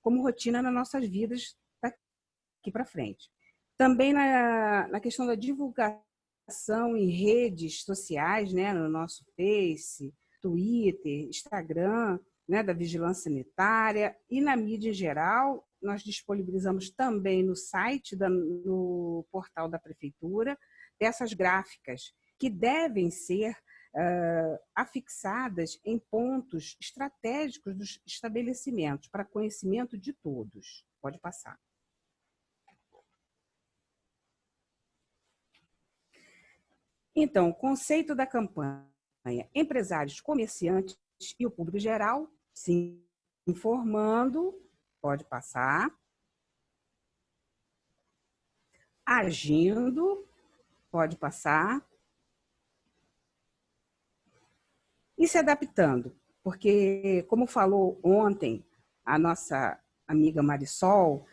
como rotina nas nossas vidas daqui para frente. Também na questão da divulgação em redes sociais, né, no nosso Face, Twitter, Instagram, né, da vigilância sanitária e na mídia em geral, nós disponibilizamos também no site, no portal da Prefeitura, dessas gráficas que devem ser afixadas em pontos estratégicos dos estabelecimentos para conhecimento de todos. Pode passar. Então, o conceito da campanha: empresários, comerciantes e o público geral se informando, pode passar, agindo, pode passar, e se adaptando, porque, como falou ontem a nossa amiga Marisol,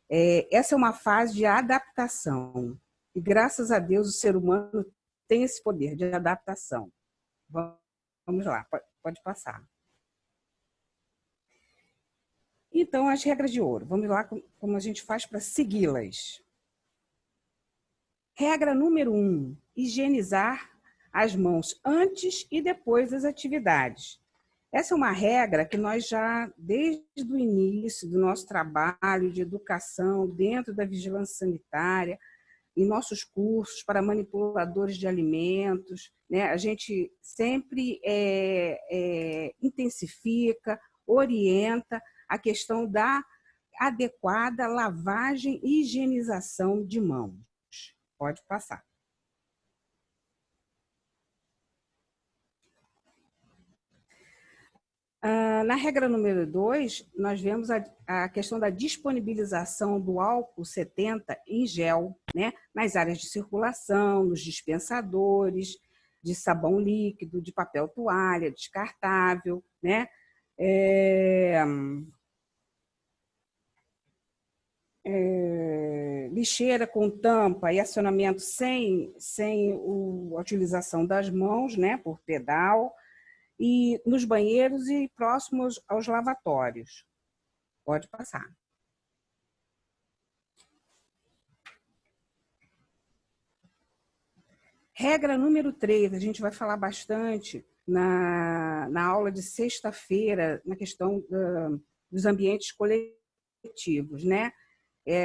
essa é uma fase de adaptação, e graças a Deus o ser humano tem esse poder de adaptação. Vamos lá, pode passar. Então, as regras de ouro. Vamos lá como a gente faz para segui-las. Regra número 1, higienizar as mãos antes e depois das atividades. Essa é uma regra que nós já, desde o início do nosso trabalho de educação dentro da vigilância sanitária, em nossos cursos para manipuladores de alimentos, né? A gente sempre intensifica, orienta a questão da adequada lavagem e higienização de mãos. Pode passar. Na regra número 2, nós vemos a questão da disponibilização do álcool 70 em gel, né, nas áreas de circulação, nos dispensadores, de sabão líquido, de papel toalha, descartável, né? Lixeira com tampa e acionamento sem a utilização das mãos, né, por pedal, e nos banheiros e próximos aos lavatórios. Pode passar. Regra número 3, a gente vai falar bastante na aula de sexta-feira, na questão dos ambientes coletivos, né?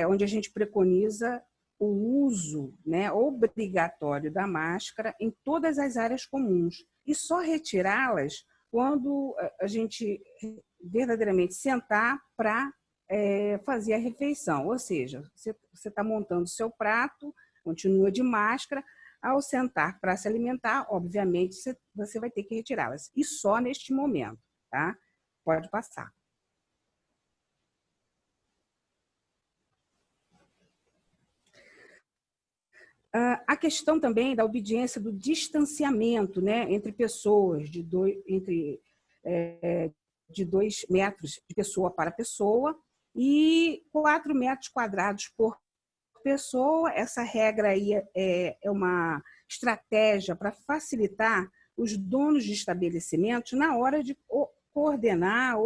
Onde a gente preconiza o uso, né, obrigatório da máscara em todas as áreas comuns e só retirá-las quando a gente verdadeiramente sentar para fazer a refeição. Ou seja, você está montando o seu prato, continua de máscara, ao sentar para se alimentar, obviamente, você vai ter que retirá-las. E só neste momento, tá? Pode passar. A questão também da obediência do distanciamento, né, entre pessoas, de 2 metros de pessoa para pessoa e 4 metros quadrados por pessoa. Essa regra aí é uma estratégia para facilitar os donos de estabelecimentos na hora de ordenar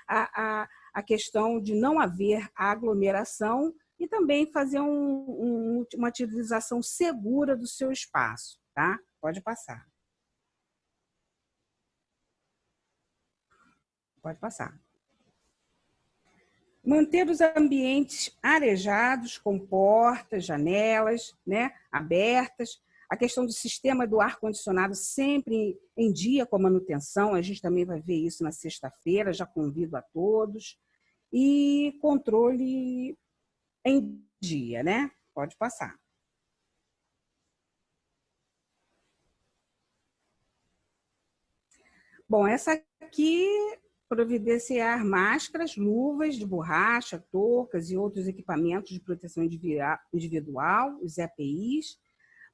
a questão de não haver aglomeração e também fazer uma utilização segura do seu espaço, tá? Pode passar. Pode passar. Manter os ambientes arejados, com portas, janelas, né, abertas. A questão do sistema do ar-condicionado sempre em dia com a manutenção, a gente também vai ver isso na sexta-feira, já convido a todos. E controle em dia, né? Pode passar. Bom, essa aqui, providenciar máscaras, luvas de borracha, toucas e outros equipamentos de proteção individual, os EPIs,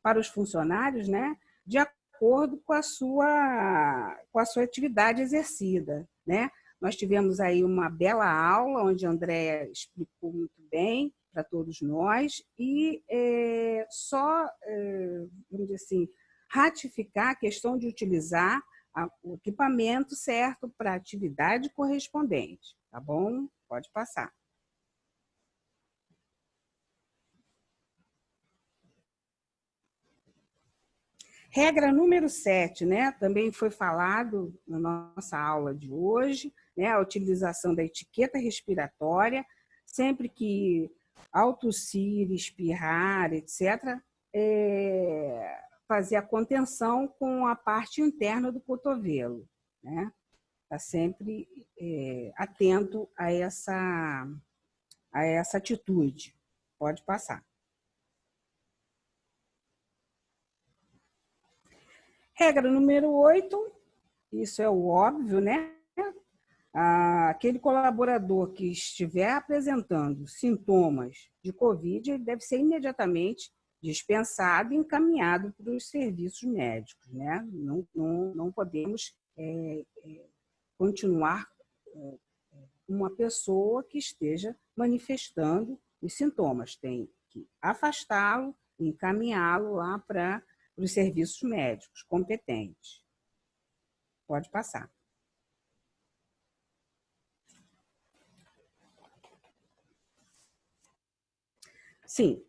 para os funcionários, né? De acordo com a sua atividade exercida, né? Nós tivemos aí uma bela aula, onde a Andréa explicou muito bem para todos nós, e vamos dizer assim, ratificar a questão de utilizar o equipamento certo para a atividade correspondente, tá bom? Pode passar. Regra número 7, né? Também foi falado na nossa aula de hoje, né? A utilização da etiqueta respiratória, sempre que ao tossir, espirrar, etc., fazer a contenção com a parte interna do cotovelo, né? Está sempre atento a essa atitude. Pode passar. Regra número 8, isso é o óbvio, né? Aquele colaborador que estiver apresentando sintomas de Covid, ele deve ser imediatamente dispensado e encaminhado para os serviços médicos, né? Não podemos continuar uma pessoa que esteja manifestando os sintomas. Tem que afastá-lo e encaminhá-lo lá para os serviços médicos competentes. Pode passar. Sim,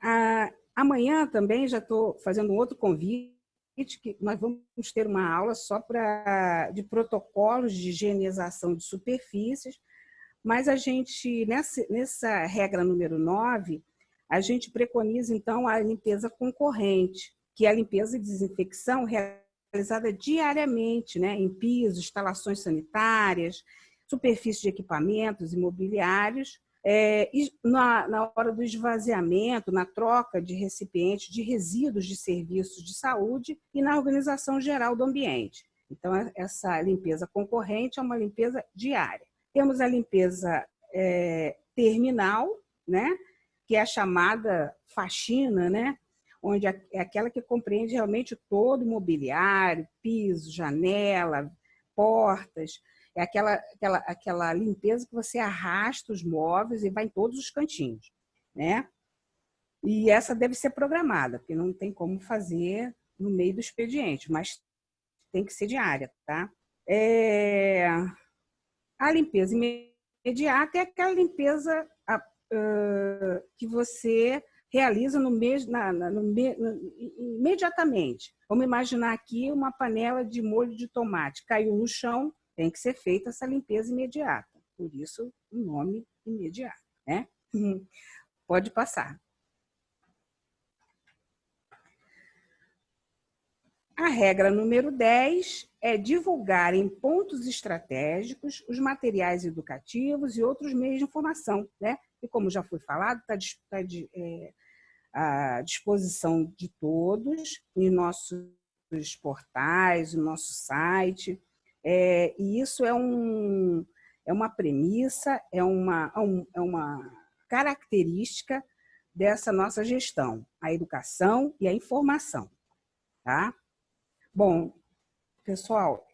amanhã também já estou fazendo um outro convite, que nós vamos ter uma aula só de protocolos de higienização de superfícies, mas a gente, nessa regra número 9, a gente preconiza, então, a limpeza concorrente, que é a limpeza e desinfecção realizada diariamente, né, em pisos, instalações sanitárias, superfícies de equipamentos imobiliários, E na hora do esvaziamento, na troca de recipientes de resíduos de serviços de saúde e na organização geral do ambiente. Então, essa limpeza concorrente é uma limpeza diária. Temos a limpeza terminal, né, que é a chamada faxina, né, onde é aquela que compreende realmente todo o mobiliário, piso, janela, portas. É aquela limpeza que você arrasta os móveis e vai em todos os cantinhos, né? E essa deve ser programada, porque não tem como fazer no meio do expediente, mas tem que ser diária, tá? A limpeza imediata é aquela limpeza que você realiza imediatamente. Vamos imaginar aqui uma panela de molho de tomate, caiu no chão, tem que ser feita essa limpeza imediata. Por isso, o nome imediato, né? Pode passar. A regra número 10 é divulgar em pontos estratégicos os materiais educativos e outros meios de informação, né? E como já foi falado, está à disposição de todos em nossos portais, no nosso site. E isso é uma premissa, é uma característica dessa nossa gestão, a educação e a informação. Tá? Bom, pessoal,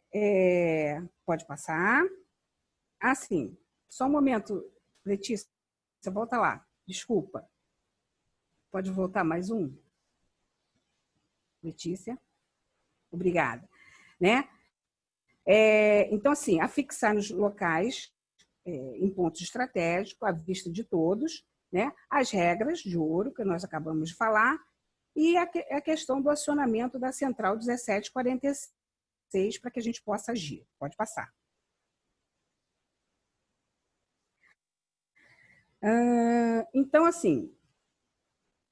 pode passar. Sim, só um momento, Letícia, você volta lá, desculpa. Pode voltar mais um? Letícia? Obrigada. Né? Então, assim, afixar nos locais, em pontos estratégicos, à vista de todos, né? As regras de ouro, que nós acabamos de falar, e a questão do acionamento da Central 1746 para que a gente possa agir. Pode passar. Então, assim,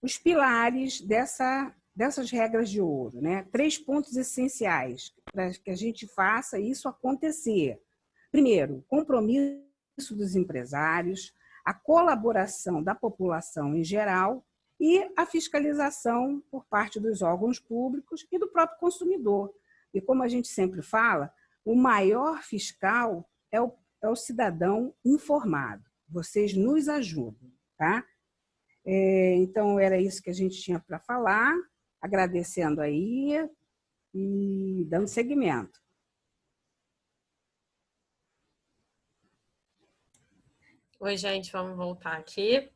os pilares dessas regras de ouro, né? 3 pontos essenciais para que a gente faça isso acontecer. Primeiro, compromisso dos empresários, a colaboração da população em geral e a fiscalização por parte dos órgãos públicos e do próprio consumidor. E como a gente sempre fala, o maior fiscal é o cidadão informado. Vocês nos ajudam, tá? Então, era isso que a gente tinha para falar, agradecendo aí e dando seguimento. Oi, gente, vamos voltar aqui.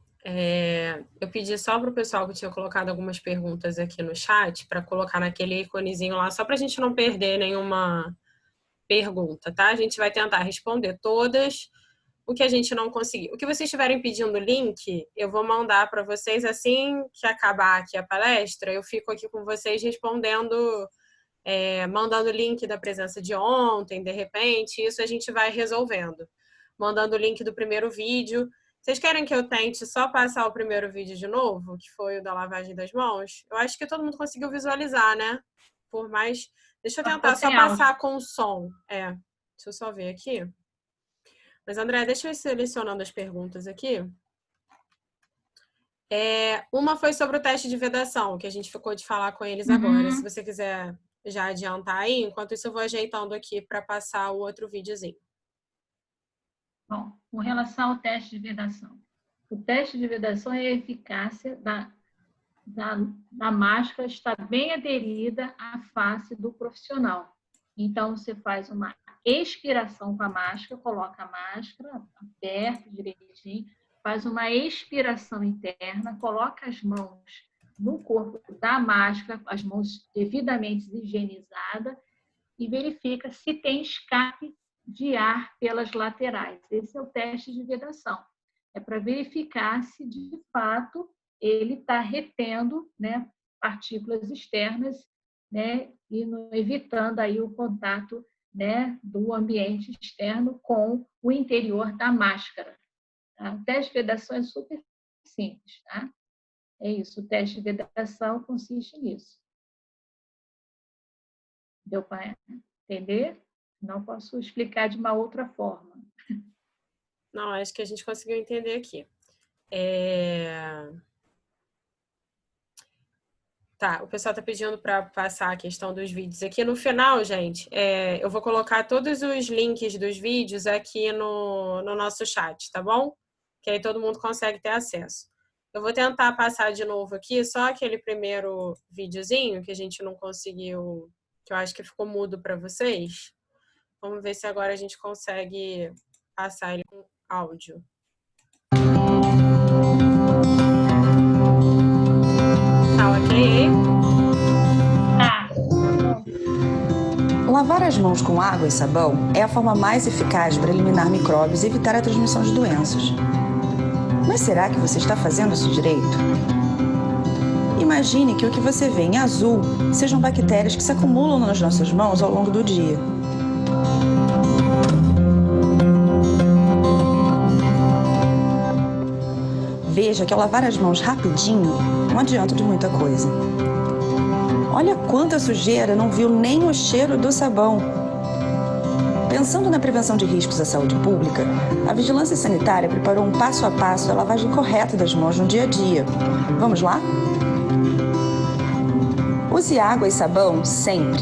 Eu pedi só para o pessoal que tinha colocado algumas perguntas aqui no chat para colocar naquele íconezinho lá, só para a gente não perder nenhuma pergunta, tá? A gente vai tentar responder todas. O que a gente não conseguiu. O que vocês estiverem pedindo link, eu vou mandar para vocês assim que acabar aqui a palestra. Eu fico aqui com vocês respondendo, mandando o link da presença de ontem, de repente. Isso a gente vai resolvendo. Mandando o link do primeiro vídeo. Vocês querem que eu tente só passar o primeiro vídeo de novo, que foi o da lavagem das mãos? Eu acho que todo mundo conseguiu visualizar, né? Por mais... Deixa eu tentar só passar com o som. Deixa eu só ver aqui. Mas, André, deixa eu ir selecionando as perguntas aqui. Uma foi sobre o teste de vedação, que a gente ficou de falar com eles agora. Se você quiser já adiantar aí, enquanto isso eu vou ajeitando aqui para passar o outro videozinho. Bom, com relação ao teste de vedação. O teste de vedação é a eficácia da máscara está bem aderida à face do profissional. Então, você faz uma expiração com a máscara, coloca a máscara, aperta direitinho, faz uma expiração interna, coloca as mãos no corpo da máscara, as mãos devidamente higienizadas, e verifica se tem escape de ar pelas laterais. Esse é o teste de vedação. É para verificar se, de fato, ele está retendo, né, partículas externas, né, e evitando aí o contato, né, do ambiente externo com o interior da máscara. Tá? O teste de vedação é super simples. Tá? É isso, o teste de vedação consiste nisso. Deu para entender? Não posso explicar de uma outra forma. Não, acho que a gente conseguiu entender aqui. Tá, o pessoal tá pedindo para passar a questão dos vídeos aqui. No final, gente, eu vou colocar todos os links dos vídeos aqui no nosso chat, tá bom? Que aí todo mundo consegue ter acesso. Eu vou tentar passar de novo aqui só aquele primeiro videozinho que a gente não conseguiu, que eu acho que ficou mudo para vocês. Vamos ver se agora a gente consegue passar ele com áudio. Tá ok? Lavar as mãos com água e sabão é a forma mais eficaz para eliminar micróbios e evitar a transmissão de doenças. Mas será que você está fazendo isso direito? Imagine que o que você vê em azul sejam bactérias que se acumulam nas nossas mãos ao longo do dia. Veja que ao lavar as mãos rapidinho, não adianta de muita coisa. Olha quanta sujeira, não viu nem o cheiro do sabão. Pensando na prevenção de riscos à saúde pública, a Vigilância Sanitária preparou um passo a passo da lavagem correta das mãos no dia a dia. Vamos lá? Use água e sabão sempre.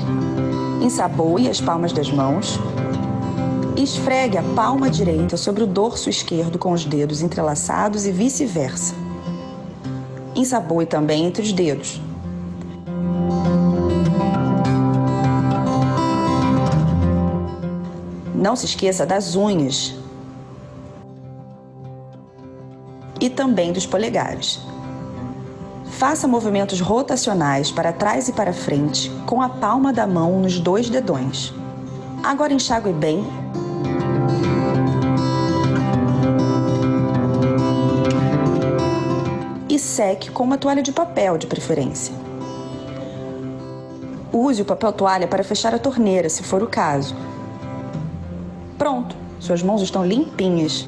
Ensaboe as palmas das mãos. Esfregue a palma direita sobre o dorso esquerdo com os dedos entrelaçados e vice-versa. Ensaboe também entre os dedos. Não se esqueça das unhas e também dos polegares. Faça movimentos rotacionais para trás e para frente com a palma da mão nos 2 dedões. Agora enxague bem e seque com uma toalha de papel, de preferência. Use o papel toalha para fechar a torneira, se for o caso. Pronto, suas mãos estão limpinhas.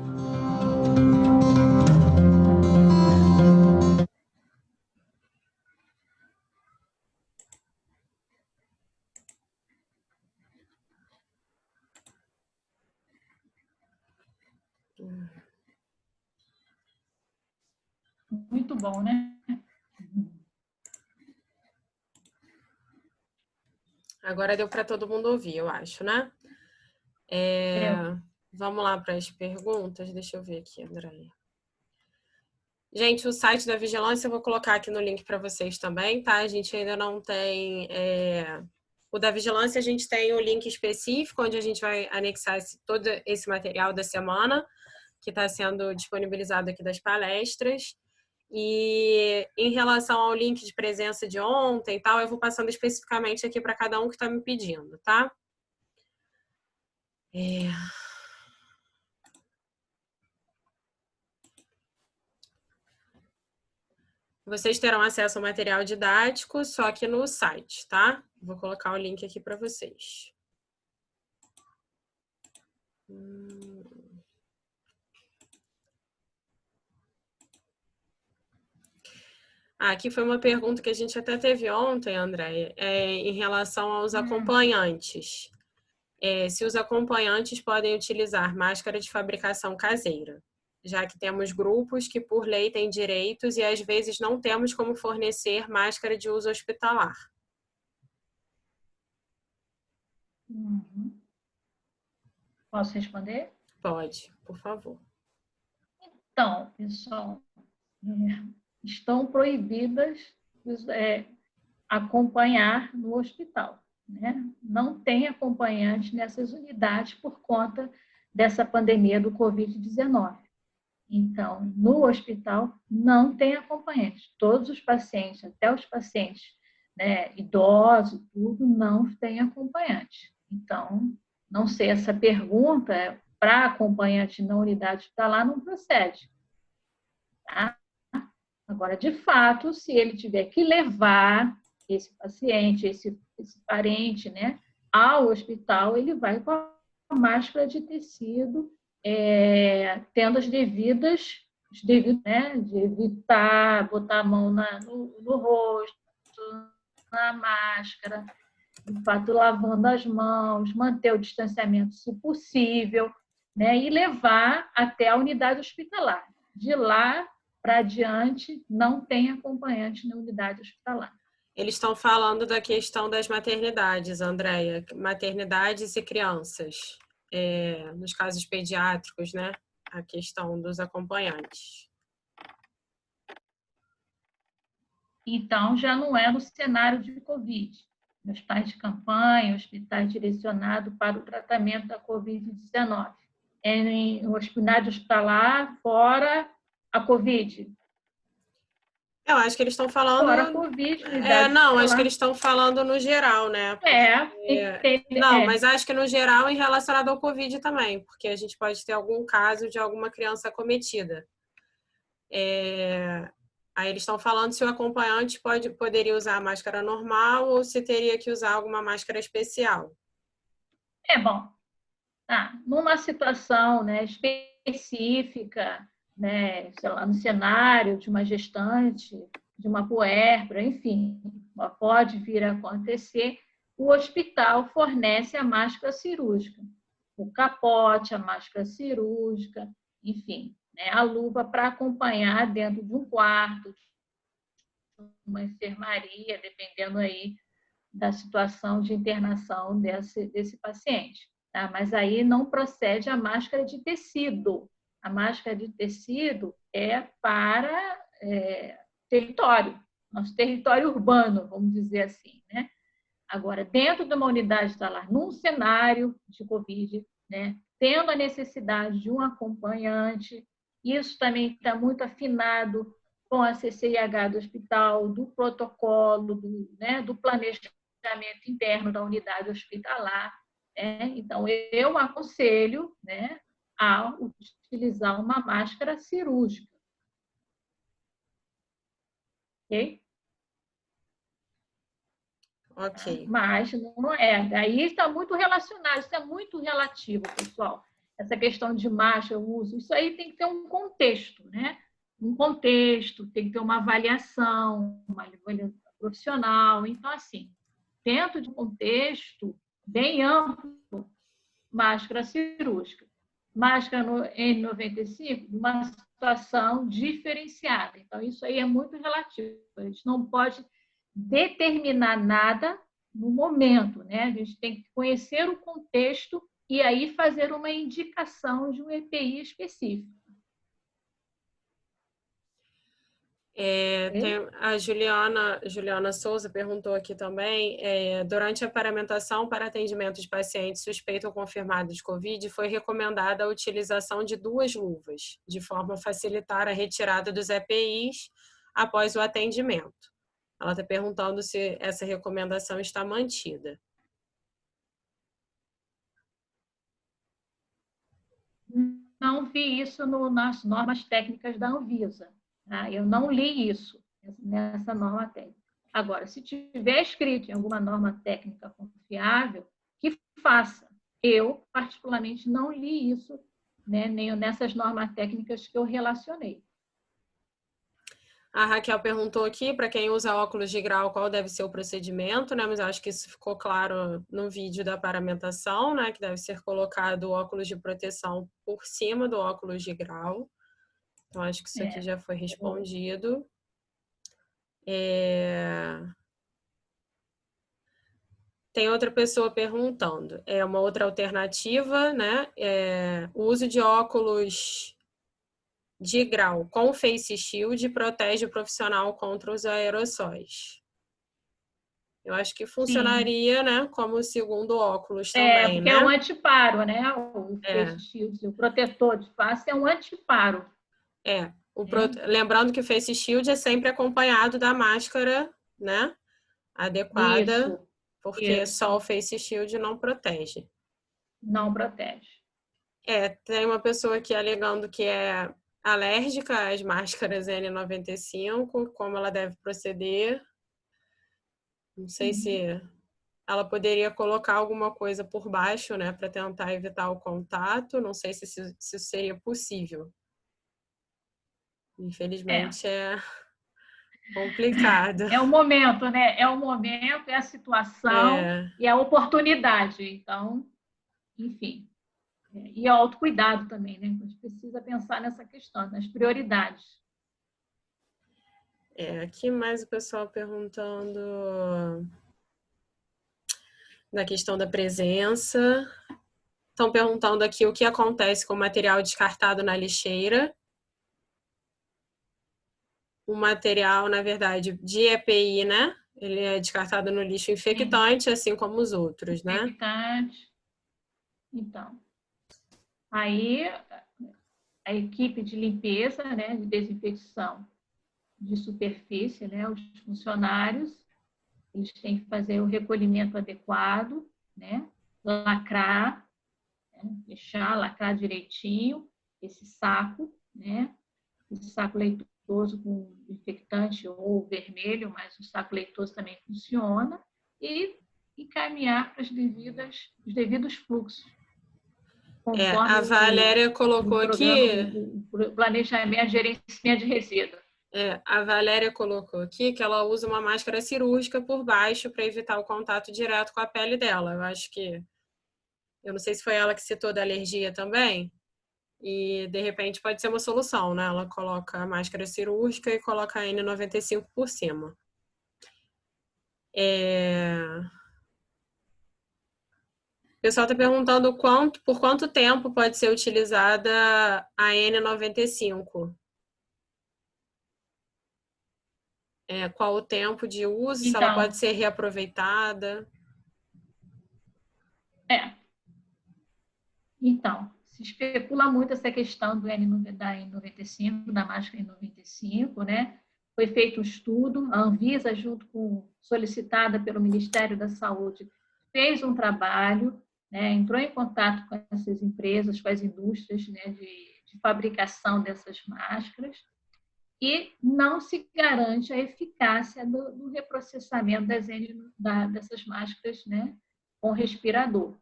Muito bom, né? Agora deu para todo mundo ouvir, eu acho, né? Vamos lá para as perguntas. Deixa eu ver aqui, Andréia. Gente, o site da Vigilância eu vou colocar aqui no link para vocês também, tá? A gente ainda não tem... O da Vigilância a gente tem o link específico, onde a gente vai anexar todo esse material da semana, que está sendo disponibilizado aqui das palestras. E em relação ao link de presença de ontem e tal, eu vou passando especificamente aqui para cada um que está me pedindo, tá? Vocês terão acesso ao material didático, só que no site, tá? Vou colocar o link aqui para vocês. Aqui foi uma pergunta que a gente até teve ontem, Andréia, em relação aos acompanhantes. Se os acompanhantes podem utilizar máscara de fabricação caseira, já que temos grupos que, por lei, têm direitos e, às vezes, não temos como fornecer máscara de uso hospitalar. Posso responder? Pode, por favor. Então, pessoal, estão proibidas acompanhar no hospital, né? Não tem acompanhante nessas unidades por conta dessa pandemia do Covid-19. Então, no hospital não tem acompanhante. Todos os pacientes, até os pacientes, né, idosos, tudo, não tem acompanhante. Então, não sei, essa pergunta para acompanhante na unidade hospitalar não procede. Tá? Agora, de fato, se ele tiver que levar esse paciente, esse parente, né, ao hospital, ele vai com a máscara de tecido, tendo os devidos, né, de evitar botar a mão no rosto, na máscara, de fato, lavando as mãos, manter o distanciamento, se possível, né, e levar até a unidade hospitalar. De lá, para adiante, não tem acompanhante na unidade hospitalar. Eles estão falando da questão das maternidades, Andréia, maternidades e crianças, nos casos pediátricos, né? A questão dos acompanhantes. Então, já não é no cenário de Covid. Hospitais de campanha, hospitais direcionados para o tratamento da Covid-19. É em unidade hospitalar, fora a Covid. Eu acho que eles estão falando... Fora a Covid, unidade não, hospitalar. acho que eles estão falando no geral, né? Mas acho que no geral em relacionado ao Covid também, porque a gente pode ter algum caso de alguma criança acometida. Aí eles estão falando se o acompanhante poderia usar a máscara normal ou se teria que usar alguma máscara especial. Bom, numa situação, né, específica, né, sei lá, no cenário de uma gestante, de uma puérpera, enfim, pode vir a acontecer, o hospital fornece a máscara cirúrgica, o capote, a máscara cirúrgica, enfim, né, a luva para acompanhar dentro de um quarto, uma enfermaria, dependendo aí da situação de internação desse paciente. Tá? Mas aí não procede a máscara de tecido. A máscara de tecido é para território, nosso território urbano, vamos dizer assim, né? Agora, dentro de uma unidade hospitalar, num cenário de Covid, né, tendo a necessidade de um acompanhante, isso também está muito afinado com a CCIH do hospital, do protocolo, do planejamento interno da unidade hospitalar. Então, eu aconselho, né, a utilizar uma máscara cirúrgica. Ok? Ok. Mas não é. Daí está muito relacionado, isso é muito relativo, pessoal. Essa questão de máscara, uso, isso aí tem que ter um contexto, né? Um contexto, tem que ter uma avaliação profissional. Então, assim, dentro de um contexto bem amplo, máscara cirúrgica. Máscara no N95, uma situação diferenciada. Então, isso aí é muito relativo. A gente não pode determinar nada no momento, né? A gente tem que conhecer o contexto e aí fazer uma indicação de um EPI específico. A Juliana Souza perguntou aqui também, durante a paramentação para atendimento de pacientes suspeitos ou confirmados de Covid, foi recomendada a utilização de 2 luvas, de forma a facilitar a retirada dos EPIs após o atendimento. Ela está perguntando se essa recomendação está mantida. Não vi isso nas normas técnicas da Anvisa. Tá? Eu não li isso nessa norma técnica. Agora, se tiver escrito em alguma norma técnica confiável, que faça. Eu, particularmente, não li isso, né, nem nessas normas técnicas que eu relacionei. A Raquel perguntou aqui, para quem usa óculos de grau, qual deve ser o procedimento, né? Mas eu acho que isso ficou claro no vídeo da paramentação, né? Que deve ser colocado o óculos de proteção por cima do óculos de grau. Então, acho que isso aqui já foi respondido. Tem outra pessoa perguntando. Uma outra alternativa, né? O uso de óculos de grau com face shield protege o profissional contra os aerossóis. Eu acho que funcionaria, né, como o segundo óculos também, porque né? é um antiparo, né? O face shield, o protetor de face é um antiparo. Lembrando que o face shield é sempre acompanhado da máscara, né, adequada, porque só o face shield não protege. Não protege. Tem uma pessoa aqui alegando que é alérgica às máscaras N95, como ela deve proceder. Não sei se ela poderia colocar alguma coisa por baixo, né, para tentar evitar o contato. Não sei se isso seria possível. Infelizmente é complicado. É o momento, né? É o momento, é a situação e a oportunidade. Então, enfim. E o autocuidado também, né? A gente precisa pensar nessa questão, nas prioridades. Aqui mais o pessoal perguntando na questão da presença. Estão perguntando aqui o que acontece com o material descartado na lixeira. O material, na verdade, de EPI, né? Ele é descartado no lixo infectante, assim como os outros, né? Infectante. Então, aí a equipe de limpeza, né, de desinfecção de superfície, né, os funcionários, eles têm que fazer o recolhimento adequado, né, lacrar, né, fechar, lacrar direitinho esse saco, né, esse saco leitoso com infectante ou vermelho, mas o saco leitoso também funciona, e encaminhar para os devidos fluxos. A Valéria colocou aqui... O planejamento, gerenciamento de resíduos. A Valéria colocou aqui que ela usa uma máscara cirúrgica por baixo para evitar o contato direto com a pele dela. Eu acho que... Eu não sei se foi ela que citou da alergia também. E, de repente, pode ser uma solução, né? Ela coloca a máscara cirúrgica e coloca a N95 por cima. O pessoal está perguntando por quanto tempo pode ser utilizada a N95. Qual o tempo de uso, se ela pode ser reaproveitada. Então, se especula muito essa questão da N95, da máscara N95, né? Foi feito um estudo, a Anvisa, solicitada pelo Ministério da Saúde, fez um trabalho, né? Entrou em contato com essas empresas, com as indústrias, né? de fabricação dessas máscaras, e não se garante a eficácia do reprocessamento dessas máscaras, né? Com respirador.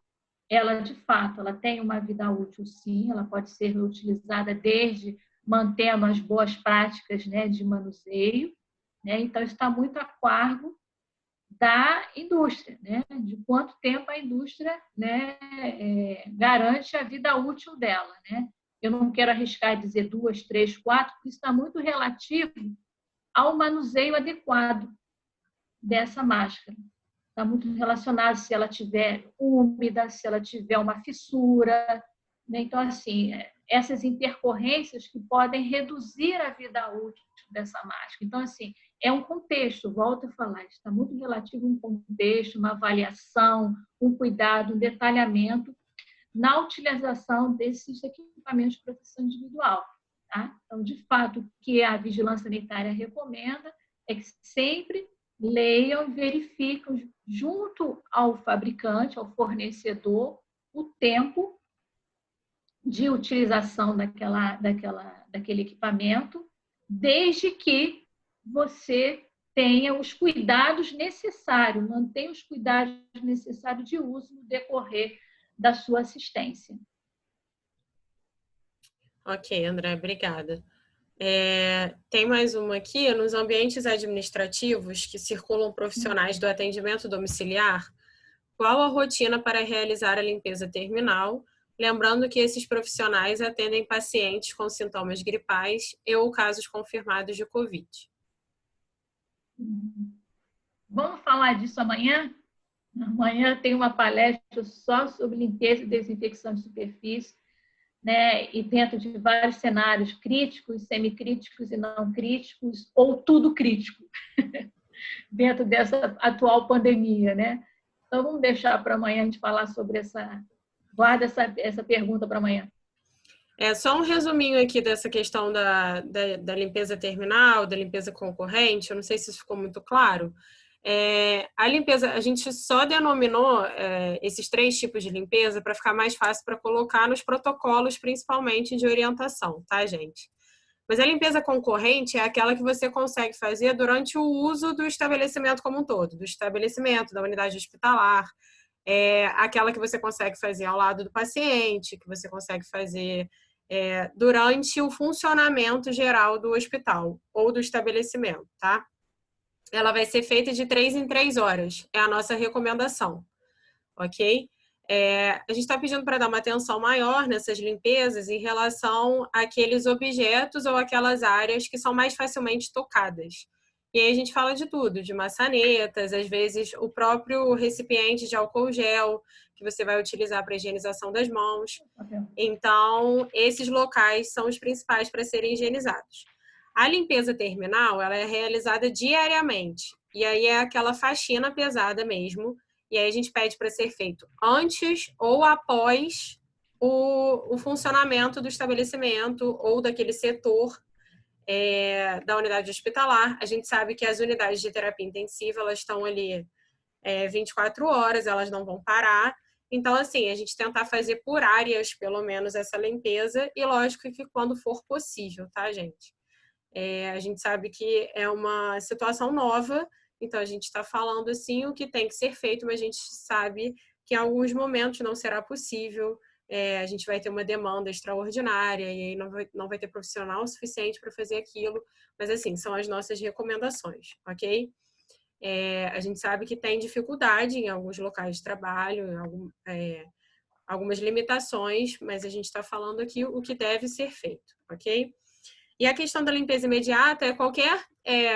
Ela, de fato, ela tem uma vida útil, sim, ela pode ser reutilizada desde mantendo as boas práticas, né, de manuseio, né? Então, isso está muito a cargo da indústria, né? De quanto tempo a indústria, né, garante a vida útil dela, né? Eu não quero arriscar dizer 2, 3, 4, porque isso está muito relativo ao manuseio adequado dessa máscara. Está muito relacionado se ela tiver úmida, se ela tiver uma fissura, né? Então, assim, essas intercorrências que podem reduzir a vida útil dessa máscara. Então, assim, é um contexto, volto a falar, está muito relativo a um contexto, uma avaliação, um cuidado, um detalhamento na utilização desses equipamentos de proteção individual. Tá? Então, de fato, o que a vigilância sanitária recomenda é que sempre leiam e verificam junto ao fabricante, ao fornecedor, o tempo de utilização daquele equipamento, desde que você tenha os cuidados necessários, mantenha os cuidados necessários de uso no decorrer da sua assistência. Ok, André, obrigada. Tem mais uma aqui. Nos ambientes administrativos que circulam profissionais do atendimento domiciliar, qual a rotina para realizar a limpeza terminal? Lembrando que esses profissionais atendem pacientes com sintomas gripais ou casos confirmados de Covid. Vamos falar disso amanhã? Amanhã tem uma palestra só sobre limpeza e desinfecção de superfície, né? E dentro de vários cenários críticos, semicríticos e não críticos, ou tudo crítico, dentro dessa atual pandemia, né? Então, vamos deixar para amanhã a gente falar sobre guarda essa pergunta para amanhã. Só um resuminho aqui dessa questão da limpeza terminal, da limpeza concorrente, eu não sei se isso ficou muito claro. A limpeza, a gente só denominou esses 3 tipos de limpeza para ficar mais fácil para colocar nos protocolos, principalmente de orientação, tá, gente? Mas a limpeza concorrente é aquela que você consegue fazer durante o uso do estabelecimento como um todo, do estabelecimento, da unidade hospitalar, aquela que você consegue fazer ao lado do paciente, que você consegue fazer durante o funcionamento geral do hospital ou do estabelecimento, tá? Ela vai ser feita de 3 em 3 horas, é a nossa recomendação, ok? A gente está pedindo para dar uma atenção maior nessas limpezas em relação àqueles objetos ou aquelas áreas que são mais facilmente tocadas. E aí a gente fala de tudo, de maçanetas, às vezes o próprio recipiente de álcool gel que você vai utilizar para higienização das mãos. Então, esses locais são os principais para serem higienizados. A limpeza terminal, ela é realizada diariamente. E aí é aquela faxina pesada mesmo. E aí a gente pede para ser feito antes ou após o funcionamento do estabelecimento ou daquele setor da unidade hospitalar. A gente sabe que as unidades de terapia intensiva, elas estão ali 24 horas, elas não vão parar. Então, assim, a gente tentar fazer por áreas, pelo menos, essa limpeza. E lógico que quando for possível, tá, gente? A gente sabe que é uma situação nova, então a gente está falando assim o que tem que ser feito, mas a gente sabe que em alguns momentos não será possível, a gente vai ter uma demanda extraordinária e aí não vai ter profissional suficiente para fazer aquilo, mas assim, são as nossas recomendações, ok? A gente sabe que tem dificuldade em alguns locais de trabalho, algumas limitações, mas a gente está falando aqui o que deve ser feito, ok? E a questão da limpeza imediata é qualquer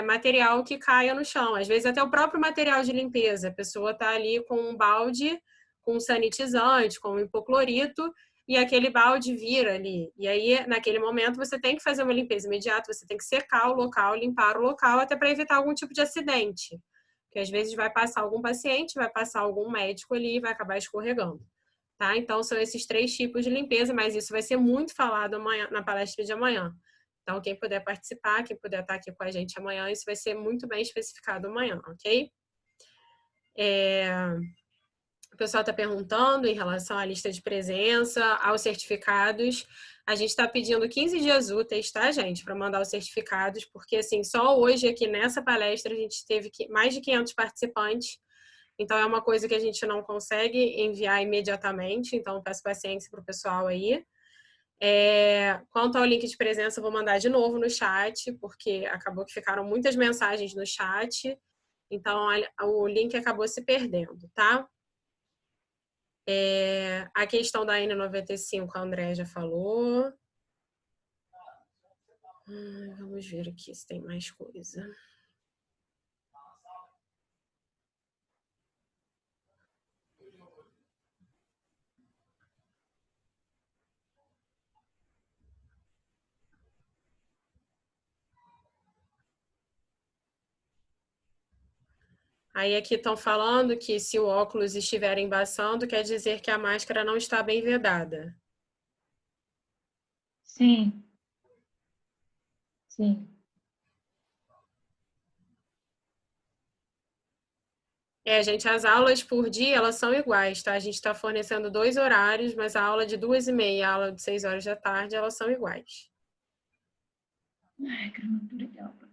material que caia no chão. Às vezes até o próprio material de limpeza. A pessoa está ali com um balde, com um sanitizante, com um hipoclorito, e aquele balde vira ali. E aí, naquele momento, você tem que fazer uma limpeza imediata, você tem que secar o local, limpar o local, até para evitar algum tipo de acidente. Porque às vezes vai passar algum paciente, vai passar algum médico ali e vai acabar escorregando. Tá? Então, são esses 3 tipos de limpeza, mas isso vai ser muito falado amanhã, na palestra de amanhã. Então, quem puder participar, quem puder estar aqui com a gente amanhã, isso vai ser muito bem especificado amanhã, ok? O pessoal está perguntando em relação à lista de presença, aos certificados. A gente está pedindo 15 dias úteis, tá, gente, para mandar os certificados, porque, assim, só hoje aqui nessa palestra a gente teve mais de 500 participantes. Então, é uma coisa que a gente não consegue enviar imediatamente. Então, peço paciência para o pessoal aí. Quanto ao link de presença, eu vou mandar de novo no chat, porque acabou que ficaram muitas mensagens no chat, então o link acabou se perdendo, tá? A questão da N95, a Andréa já falou. Vamos ver aqui se tem mais coisa. Aí aqui estão falando que se o óculos estiver embaçando, quer dizer que a máscara não está bem vedada. Sim. Sim. Gente, as aulas por dia, elas são iguais, tá? A gente está fornecendo 2 horários, mas a aula de 2h30 e a aula de 6 horas da tarde, elas são iguais. Ai, gramatura ideal para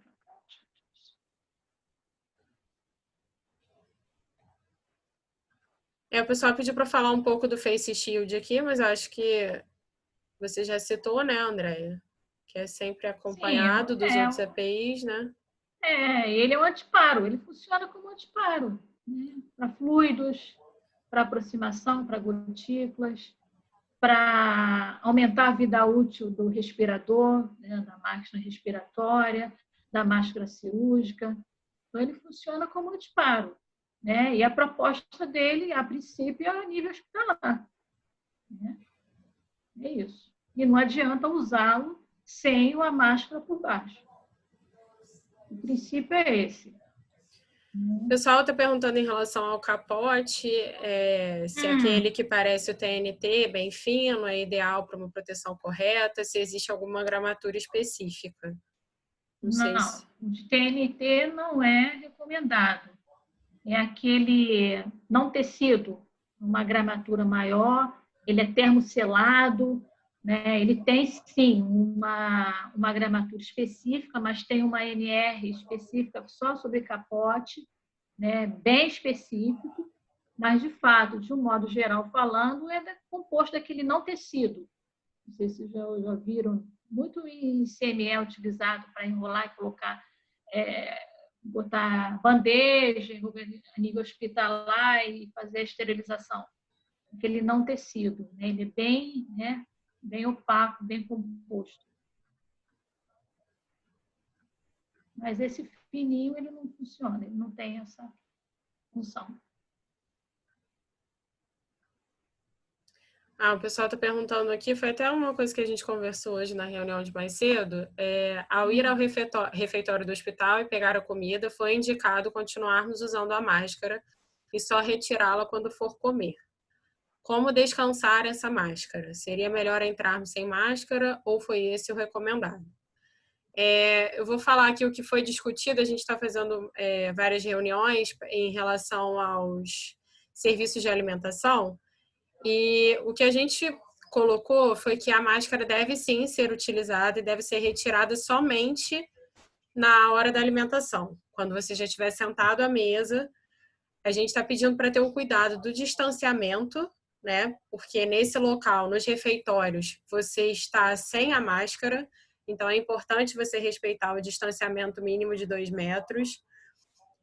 O pessoal pediu para falar um pouco do Face Shield aqui, mas eu acho que você já citou, né, Andréia? Que é sempre acompanhado dos outros EPIs, né? Ele é um antiparo, ele funciona como antiparo, né? Para fluidos, para aproximação, para gotículas, para aumentar a vida útil do respirador, né? Da máquina respiratória, da máscara cirúrgica. Então, ele funciona como antiparo, né? E a proposta dele, a princípio, é a nível hospitalar, né? É isso. E não adianta usá-lo sem a máscara por baixo. O princípio é esse. O pessoal está perguntando em relação ao capote, se aquele que parece o TNT, bem fino, é ideal para uma proteção correta, se existe alguma gramatura específica. Não, o de TNT não é recomendado. É aquele não tecido, uma gramatura maior, ele é termoselado, né? Ele tem, sim, uma gramatura específica, mas tem uma NR específica só sobre capote, né? Bem específico, mas, de fato, de um modo geral falando, é composto daquele não tecido. Não sei se já viram, muito em CME é utilizado para enrolar e colocar, botar bandeja a nível hospitalar e fazer a esterilização. Aquele não tecido, né? Ele é bem, né? Bem opaco, bem composto. Mas esse fininho, ele não funciona, ele não tem essa função. O pessoal está perguntando aqui, foi até uma coisa que a gente conversou hoje na reunião de mais cedo, ao ir ao refeitório do hospital e pegar a comida, foi indicado continuarmos usando a máscara e só retirá-la quando for comer. Como descansar essa máscara? Seria melhor entrarmos sem máscara ou foi esse o recomendado? Eu vou falar aqui o que foi discutido, a gente está fazendo várias reuniões em relação aos serviços de alimentação, e o que a gente colocou foi que a máscara deve sim ser utilizada e deve ser retirada somente na hora da alimentação. Quando você já estiver sentado à mesa, a gente está pedindo para ter o cuidado do distanciamento, né? Porque nesse local, nos refeitórios, você está sem a máscara, então é importante você respeitar o distanciamento mínimo de 2 metros.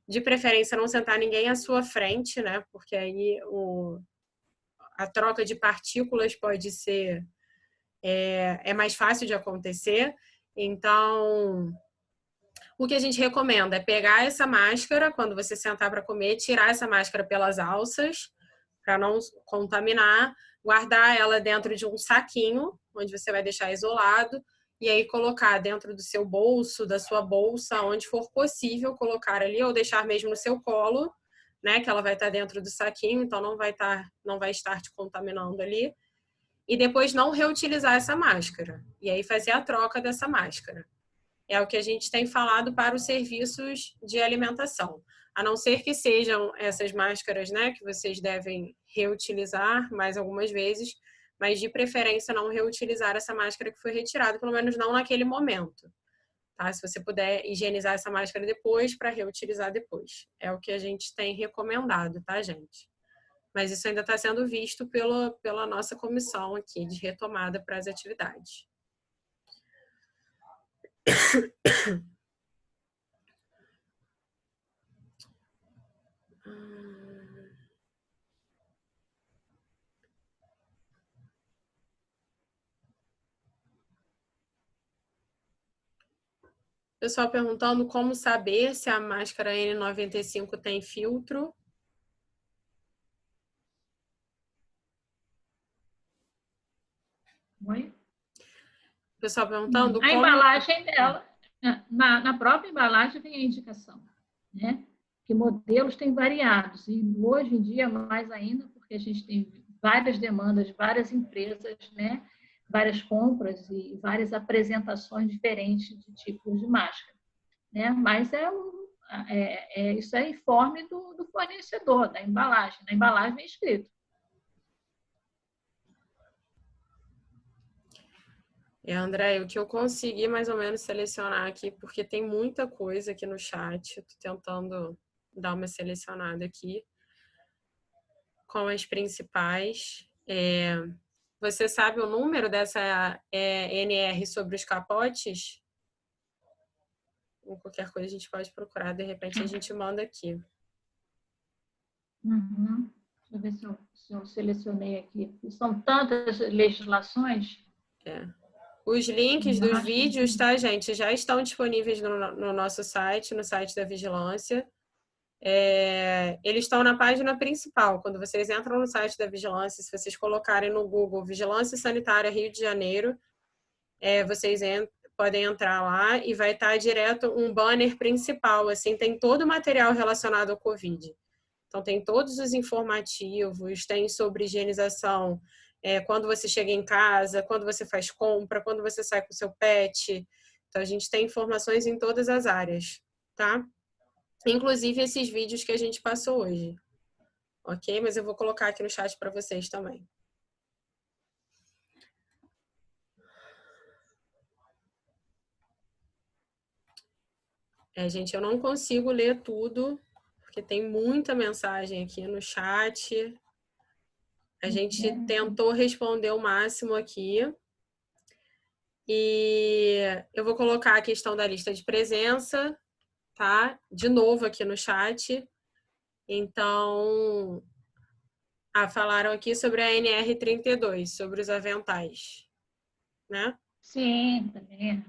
De preferência, não sentar ninguém à sua frente, né? Porque aí a troca de partículas pode ser mais fácil de acontecer. Então, o que a gente recomenda é pegar essa máscara quando você sentar para comer, tirar essa máscara pelas alças para não contaminar, guardar ela dentro de um saquinho onde você vai deixar isolado e aí colocar dentro do seu bolso, da sua bolsa, onde for possível colocar ali ou deixar mesmo no seu colo, né, que ela vai estar dentro do saquinho, então não vai estar te contaminando ali. E depois não reutilizar essa máscara. E aí fazer a troca dessa máscara. É o que a gente tem falado para os serviços de alimentação. A não ser que sejam essas máscaras, né, que vocês devem reutilizar mais algumas vezes, mas de preferência não reutilizar essa máscara que foi retirada, pelo menos não naquele momento. Tá? Se você puder higienizar essa máscara depois, para reutilizar depois. É o que a gente tem recomendado, tá, gente? Mas isso ainda está sendo visto pela nossa comissão aqui de retomada para as atividades. Pessoal perguntando como saber se a máscara N95 tem filtro. Oi? Pessoal perguntando a embalagem dela, na própria embalagem vem a indicação, né? Que modelos têm variados, e hoje em dia mais ainda, porque a gente tem várias demandas, várias empresas, né? Várias compras e várias apresentações diferentes de tipos de máscara, né? Mas isso é informe do fornecedor, da embalagem. Na embalagem vem escrito. André, o que eu consegui mais ou menos selecionar aqui, porque tem muita coisa aqui no chat, estou tentando dar uma selecionada aqui com as principais. Você sabe o número dessa NR sobre os capotes? Ou qualquer coisa a gente pode procurar, de repente a gente manda aqui. Uhum. Deixa eu ver se eu selecionei aqui. São tantas legislações. Os links dos vídeos, tá, gente, já estão disponíveis no nosso site, no site da Vigilância. Eles estão na página principal. Quando vocês entram no site da Vigilância, se vocês colocarem no Google Vigilância Sanitária Rio de Janeiro, vocês podem entrar lá e vai estar direto um banner principal, assim, tem todo o material relacionado ao Covid. Então, tem todos os informativos, tem sobre higienização, quando você chega em casa, quando você faz compra, quando você sai com o seu pet. Então, a gente tem informações em todas as áreas, tá? Inclusive esses vídeos que a gente passou hoje. Ok? Mas eu vou colocar aqui no chat para vocês também. Gente, eu não consigo ler tudo, porque tem muita mensagem aqui no chat. A gente tentou responder o máximo aqui. E eu vou colocar a questão da lista de presença, tá? De novo aqui no chat. Então, falaram aqui sobre a NR32, sobre os aventais, né? Sim, também.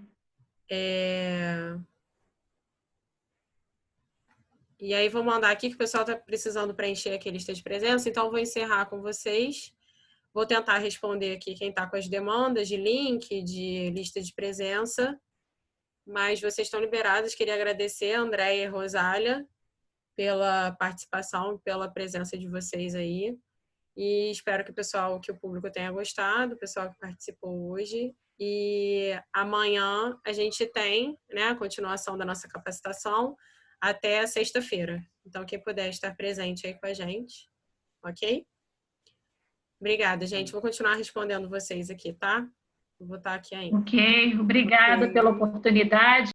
E aí vou mandar aqui que o pessoal está precisando preencher aqui a lista de presença, então vou encerrar com vocês. Vou tentar responder aqui quem está com as demandas de link, de lista de presença, mas vocês estão liberados. Queria agradecer a Andréia e a Rosália pela participação, pela presença de vocês aí. E espero que o público tenha gostado, o pessoal que participou hoje. E amanhã a gente tem, né, a continuação da nossa capacitação até sexta-feira. Então, quem puder estar presente aí com a gente, ok? Obrigada, gente. Vou continuar respondendo vocês aqui, tá? Vou botar aqui ainda. Ok, obrigada pela oportunidade.